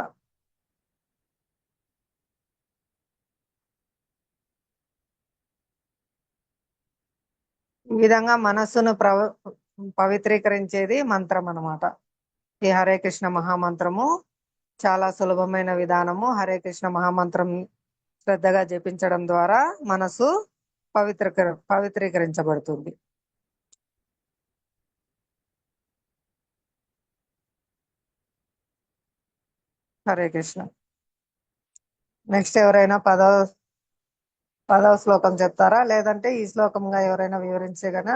ఈ విధంగా మనస్సును పవిత్రీకరించేది మంత్రం అన్నమాట. ఈ హరే కృష్ణ మహామంత్రము చాలా సులభమైన విధానము. హరే కృష్ణ మహామంత్రం శ్రద్ధగా జపించడం ద్వారా మనసు పవిత్రీకరించబడుతుంది. హరే కృష్ణ. నెక్స్ట్ ఎవరైనా పదవ శ్లోకం చెప్తారా? లేదంటే ఈ శ్లోకంగా ఎవరైనా వివరించే గన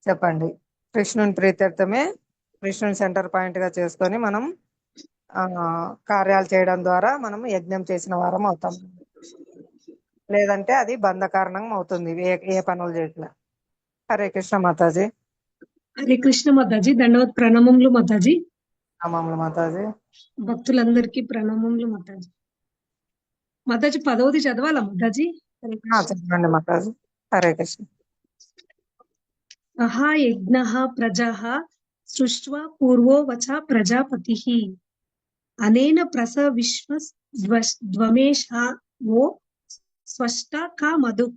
చెప్పండి. కృష్ణుని ప్రీత్యర్థమే, కృష్ణుని సెంటర్ పాయింట్ గా చేసుకొని మనం కార్యాలు చేయడం ద్వారా మనం యజ్ఞం చేసిన వారం అవుతాం, లేదంటే అది బంధ కారణం అవుతుంది ఏ పనులు చేసినా. హరే కృష్ణ మాతాజీ. హరే కృష్ణ మాతాజీ. దండవత్ ప్రణామములు మాతాజీ. ప్రణామములు మాతాజీ. భక్తులందరికీ ప్రణామములు మాతాజీ. మాతాజీ 10వది చదవాలా మాతాజీ? చెప్పండి మాతాజీ. హరే కృష్ణ. సహా యజ్ఞః ప్రజః సృష్ట్వా పూర్వో వచ ప్రజాపతిః అనేన ప్రస విశ్వస్ద్వమేషావో స్వష్ట కామదు.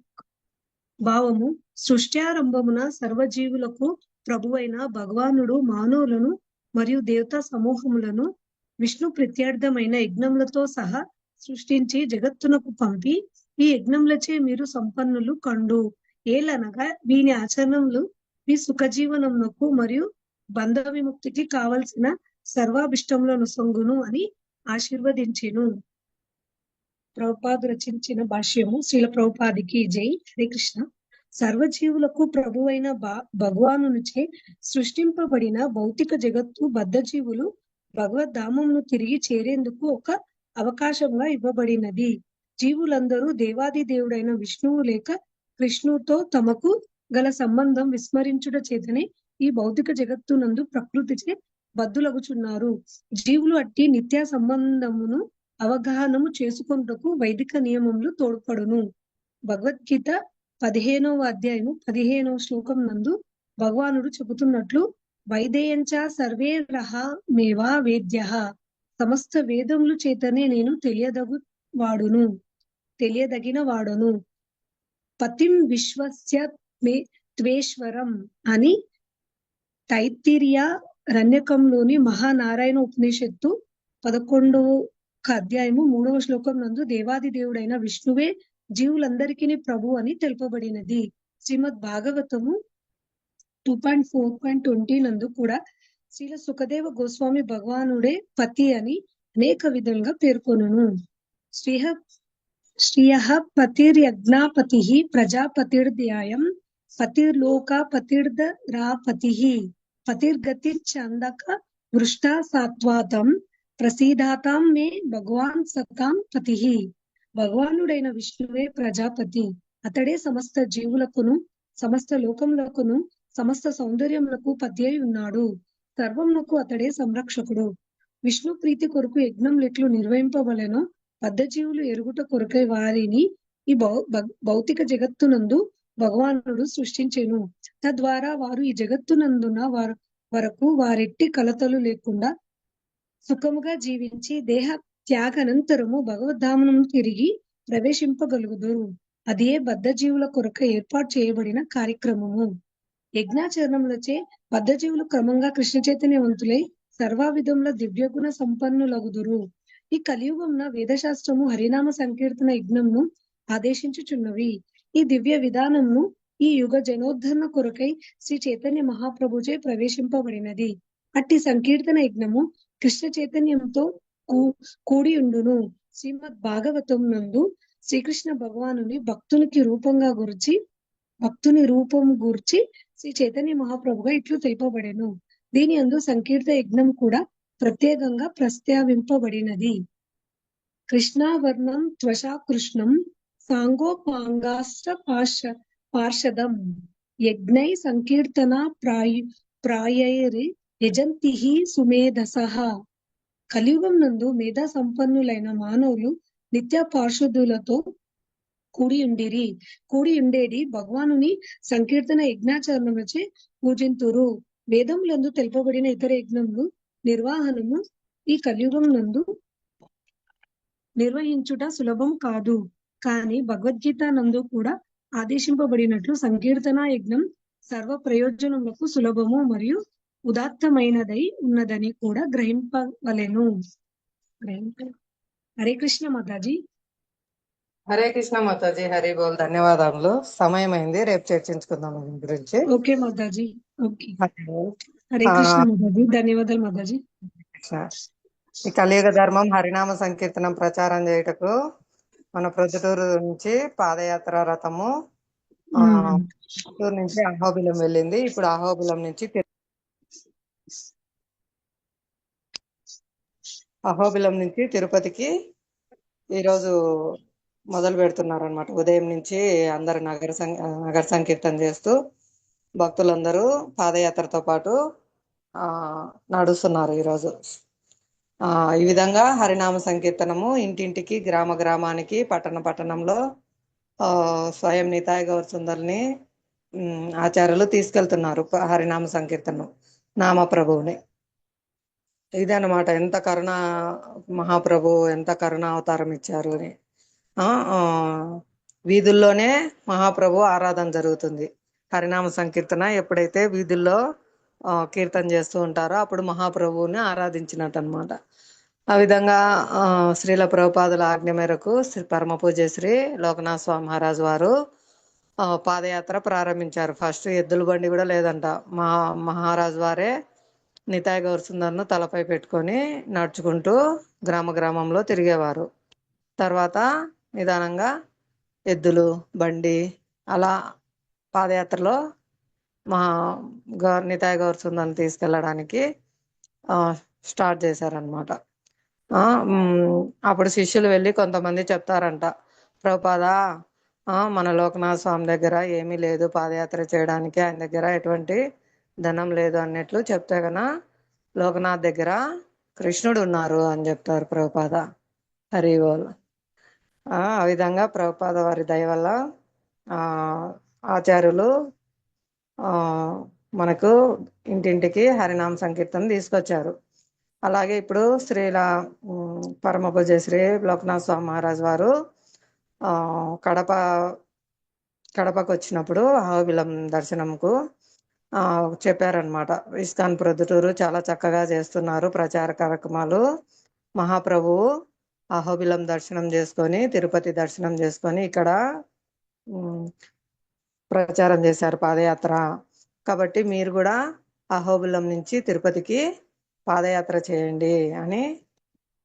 భావము: సృష్ట్యారంభమున సర్వజీవులకు ప్రభువైన భగవానుడు మానవులను మరియు దేవతా సమూహములను విష్ణు ప్రత్యర్థమైన యజ్ఞములతో సహా సృష్టించి జగత్తునకు పంపి, ఈ యజ్ఞములచే మీరు సంపన్నులు కండు, ఏలనగా వీని ఆచరణలు మీ సుఖజీవనమునకు మరియు బంధ విముక్తికి కావలసిన సర్వాభిష్టములను సొంగును అని ఆశీర్వదించెను. ప్రభుపాద రచించిన భాష్యము. శ్రీల ప్రభుపాదికి జై. హరే కృష్ణ. సర్వజీవులకు ప్రభువైన భగవానునిచే సృష్టింపబడిన భౌతిక జగత్తు బద్ధజీవులు భగవద్ధామమును తిరిగి చేరేందుకు ఒక అవకాశంగా ఇవ్వబడినది. జీవులందరూ దేవాది దేవుడైన విష్ణువు లేక కృష్ణుతో తమకు గల సంబంధం విస్మరించుట చేతనే ఈ భౌతిక జగత్తునందు ప్రకృతిచే బద్ధులగుచున్నారు. జీవులు అట్టి నిత్య సంబంధమును అవగాహనము చేసుకొనుటకు వైదిక నియమములు తోడ్పడును. భగవద్గీత 15వ అధ్యాయము 15వ శ్లోకం నందు భగవానుడు చెబుతున్నట్లు వైదేయంచ సర్వే రహమేవా వేద్యః, సమస్త వేదములు చేతనే నేను తెలియదగిన వాడును. పతిం విశ్వస్య త్వేశ్వరం అని తైత్తిరీయ రణ్యకంలోని మహానారాయణ ఉపనిషత్తు 11వ అధ్యాయము 3వ శ్లోకం నందు దేవాది దేవుడైన విష్ణువే జీవులందరికీ ప్రభు అని తెలుపబడినది. శ్రీమద్ భాగవతము 2.4.20 నందు కూడా శ్రీల సుఖదేవ గోస్వామి భగవానుడే పతి అని అనేక విధంగా పేర్కొనును. శ్రీయః పతిర్యజ్ఞాపతిః ప్రజాపతిర్ధ్యాయం పతిర్లోకపతిర్ధరాపతిః పతిర్గతిశ్చందక వృష్టా సాత్వాతం ప్రసీదాతాం మే భగవాన్ సతాం పతిః. భగవానుడైన విష్ణువే ప్రజాపతి. అతడే సమస్త జీవులకును సమస్త లోకములకును సమస్త సౌందర్యములకు పతి అయి ఉన్నాడు. సర్వమునకు అతడే సంరక్షకుడు. విష్ణు ప్రీతి కొరకు యజ్ఞం ఎట్లు నిర్వహింపవలెనో బద్ధజీవులు ఎరుగుట కొరకై వారిని ఈ భౌతిక జగత్తునందు భగవానుడు సృష్టించెను. తద్వారా వారు ఈ జగత్తునందున వరకు వారెట్టి కలతలు లేకుండా సుఖముగా జీవించి దేహ త్యాగనంతరము భగవద్ధామను తిరిగి ప్రవేశింపగలుగుదురు. అదే బద్ధజీవుల కొరకు ఏర్పాటు చేయబడిన కార్యక్రమము. యజ్ఞాచరణములచే బద్ధజీవులు క్రమంగా కృష్ణ చైతన్యవంతులై సర్వవిధముల దివ్యగుణ సంపన్నులగుదురు. ఈ కలియుగంన వేదశాస్త్రము హరినామ సంకీర్తన యజ్ఞంను ఆదేశించుచున్నవి. ఈ దివ్య విధానమును ఈ యుగ జనోద్ధరణ కొరకై శ్రీ చైతన్య మహాప్రభుచే ప్రవేశింపబడినది. అట్టి సంకీర్తన యజ్ఞము కృష్ణ చైతన్యంతో కూడి ఉండును. శ్రీమద్ భాగవతం నందు శ్రీకృష్ణ భగవానుని భక్తుని రూపం గూర్చి శ్రీ చైతన్య మహాప్రభుగా ఇట్లు తెలుపబడెను. దీని యందు సంకీర్త యజ్ఞం కూడా ప్రత్యేకంగా ప్రస్తావింపబడినది. కృష్ణావర్ణం త్వషా కృష్ణం సాంగోపాంగాస్త్ర పార్షదం యజ్ఞై సంకీర్తన ప్రాయైరి యజంతిః సుమేధసః. కలియుగం నందు మేధా సంపన్నులైన మానవులు నిత్య పార్షదులతో కూడి ఉండేది భగవానుని సంకీర్తన యజ్ఞాచరణముచే పూజింతురు. వేదములందు తెలుపబడిన ఇతర యజ్ఞములు నిర్వహణము ఈ కలియుగం నందు నిర్వహించుట సులభం కాదు. కానీ భగవద్గీత నందు కూడా ఆదేశింపబడినట్లు సంకీర్తన యజ్ఞం సర్వ ప్రయోజనములకు సులభము మరియు ఉదాత్తమైనదై ఉన్నదని కూడా గ్రహింపవలెను. హరే కృష్ణ మాతాజీ. హరే కృష్ణ మాతాజీ. హరి బోల్. ధన్యవాదములు. సమయం అయింది, రేపు చర్చించుకుందాం దీని గురించి. ఓకే మాతాజీ. ఓకే. హరే కృష్ణ మాతాజీ. ధన్యవాదాలు మాతాజీ. ఈ కలియుగ ధర్మం హరినామ సంకీర్తనం ప్రచారం చేయుటకు మన ప్రొద్దుటూరు నుంచి పాదయాత్ర రథము చిత్తూరు నుంచి అహోబిలం వెళ్ళింది. ఇప్పుడు అహోబిలం నుంచి తిరుపతికి ఈరోజు మొదలు పెడుతున్నారు అనమాట. ఉదయం నుంచి అందరు నగర సంకీర్తన చేస్తూ భక్తులందరూ పాదయాత్రతో పాటు నడుస్తున్నారు ఈరోజు. ఈ విధంగా హరినామ సంకీర్తనము ఇంటింటికి, గ్రామానికి, పట్టణంలో స్వయం నితాయ గౌర సుందర్ని ఆచార్యులు తీసుకెళ్తున్నారు హరినామ సంకీర్తనం నామప్రభువుని. ఇదన్నమాట ఎంత కరుణ మహాప్రభు ఎంత కరుణ అవతారం ఇచ్చారు అని. వీధుల్లోనే మహాప్రభు ఆరాధన జరుగుతుంది. హరినామ సంకీర్తన ఎప్పుడైతే వీధుల్లో కీర్తన చేస్తూ ఉంటారో అప్పుడు మహాప్రభువుని ఆరాధించినట్టు అనమాట. ఆ విధంగా శ్రీల ప్రభుపాదుల ఆజ్ఞ మేరకు శ్రీ పరమ పూజ్య శ్రీ లోకనాథ స్వామి మహారాజు వారు పాదయాత్ర ప్రారంభించారు. ఫస్ట్ ఎద్దుల బండి కూడా లేదంట. మహారాజు వారే నితాయ్ గౌర్ సుందర్ను తలపై పెట్టుకొని నడుచుకుంటూ గ్రామ గ్రామంలో తిరిగేవారు. తర్వాత నిదానంగా ఎద్దులు బండి అలా పాదయాత్రలో నితాయ్ గౌర్ సుందర్ని తీసుకెళ్ళడానికి స్టార్ట్ చేశారనమాట. అప్పుడు శిష్యులు వెళ్ళి కొంతమంది చెప్తారంట, ప్రభుపాదా మన లోకనాథ స్వామి దగ్గర ఏమీ లేదు పాదయాత్ర చేయడానికి, ఆయన దగ్గర ఎటువంటి ధనం లేదు అన్నట్లు చెప్తే గన లోకనాథ్ దగ్గర కృష్ణుడు ఉన్నారు అని చెప్తారు ప్రభుపాద. హరి బోల్. ఆ విధంగా ప్రభుపాద వారి దయ వల్ల ఆచార్యులు మనకు ఇంటింటికి హరినామ సంకీర్తన తీసుకొచ్చారు. అలాగే ఇప్పుడు పరమ పూజ్య శ్రీ లోకనాథ స్వామి మహారాజ్ వారు కడపకు వచ్చినప్పుడు అహోబిలం దర్శనంకు చెప్పారనమాట. ఇస్కాన్ ప్రొద్దుటూరు చాలా చక్కగా చేస్తున్నారు ప్రచార కార్యక్రమాలు. మహాప్రభువు అహోబిలం దర్శనం చేసుకొని తిరుపతి దర్శనం చేసుకొని ఇక్కడ ప్రచారం చేశారు పాదయాత్ర. కాబట్టి మీరు కూడా అహోబిలం నుంచి తిరుపతికి పాదయాత్ర చేయండి అని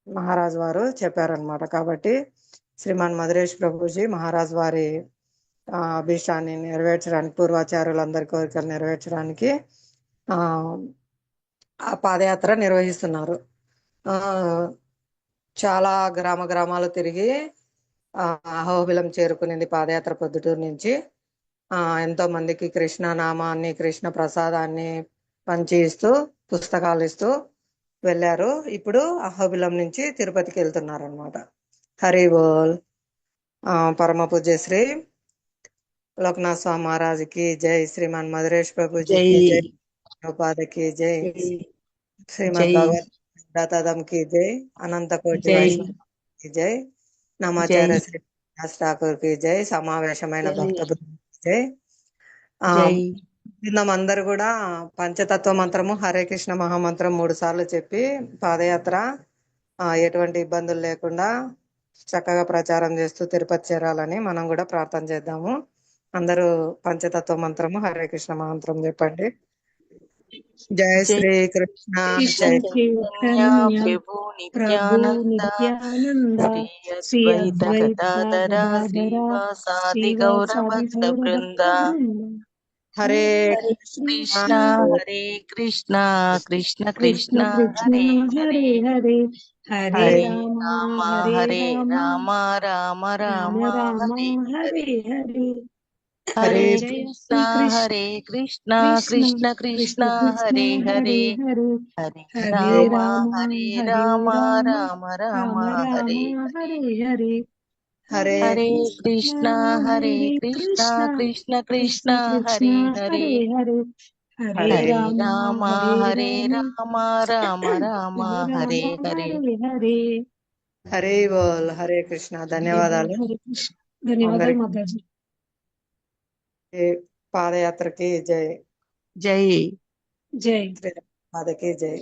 మహారాజు వారు చెప్పారనమాట. కాబట్టి శ్రీమాన్ మధురేష్ ప్రభుజీ మహారాజు వారి అభీష్టాన్ని నెరవేర్చడానికి, పూర్వాచార్యులందరి కోరికలు నెరవేర్చడానికి ఆ పాదయాత్ర నిర్వహిస్తున్నారు. చాలా గ్రామాలు తిరిగి అహోబిలం చేరుకునింది పాదయాత్ర పొద్దుటూరు నుంచి. ఎంతో మందికి కృష్ణ నామాన్ని, కృష్ణ ప్రసాదాన్ని పంచి ఇస్తూ, పుస్తకాలు ఇస్తూ వెళ్ళారు. ఇప్పుడు అహోబిలం నుంచి తిరుపతికి వెళ్తున్నారు అనమాట. హరి బోల్. పరమ పూజ్య శ్రీ లోకనాథ స్వామి మహారాజుకి జై, శ్రీమాన్ మధురేష్ ప్రభుజీకి జై, ప్రభుపాదకి జై, శ్రీమద్ భగవద్గీతం కి జై, అనంత కోటి వైష్ణవుకి జై, నమాచార్య శ్రీ ఠాకూర్ కి జై, సమావేశమైన భక్త జై. అందరూ కూడా పంచతత్వ మంత్రము హరే కృష్ణ మహామంత్రం 3 సార్లు చెప్పి పాదయాత్ర ఎటువంటి ఇబ్బందులు లేకుండా చక్కగా ప్రచారం చేస్తూ తిరుపతి చేరాలని మనం కూడా ప్రార్థన చేద్దాము. అందరూ పంచతత్వ మంత్రము హరే కృష్ణ మహామంత్రం చెప్పండి. జయ శ్రీ కృష్ణ కృష్ణ చైతన్య ప్రభు నిత్యానంద శ్రీ అద్వైత గదాధర శ్రీవాసాది గౌరభక్త బృంద. హరే కృష్ణ హరే కృష్ణ కృష్ణ కృష్ణ కృష్ణ కృష్ణ హరే హరే హరే హరే రామ హరే రామ రామ రామ రామ రామ రామ హరే హరే హరే. హరే జయ కృష్ణ శ్రీ కృష్ణ హరే కృష్ణ కృష్ణ కృష్ణ కృష్ణ కృష్ణ కృష్ణ హరే హరే హరే హరే హరే హరే రామ రామ హరే హరే రామ రామ రామ రామ రామ రామ హరే హరే హరే. హరే హరే కృష్ణ కృష్ణ హరే హరే కృష్ణ కృష్ణ కృష్ణ కృష్ణ కృష్ణ కృష్ణ హరే హరే హరే హరే. హరే హరే రామ రామ హరే హరే రామ రామ రామ రామ హరే హరే రామ హరే హరే హరే. హరే బోల్. హరే కృష్ణ. ధన్యవాదాలు హరే కృష్ణ. ధన్యవాదాలు అందరికి. మాతాజీ. పాదయాత్రకి జై. జై. జై. శ్రీరామపాదకి జై.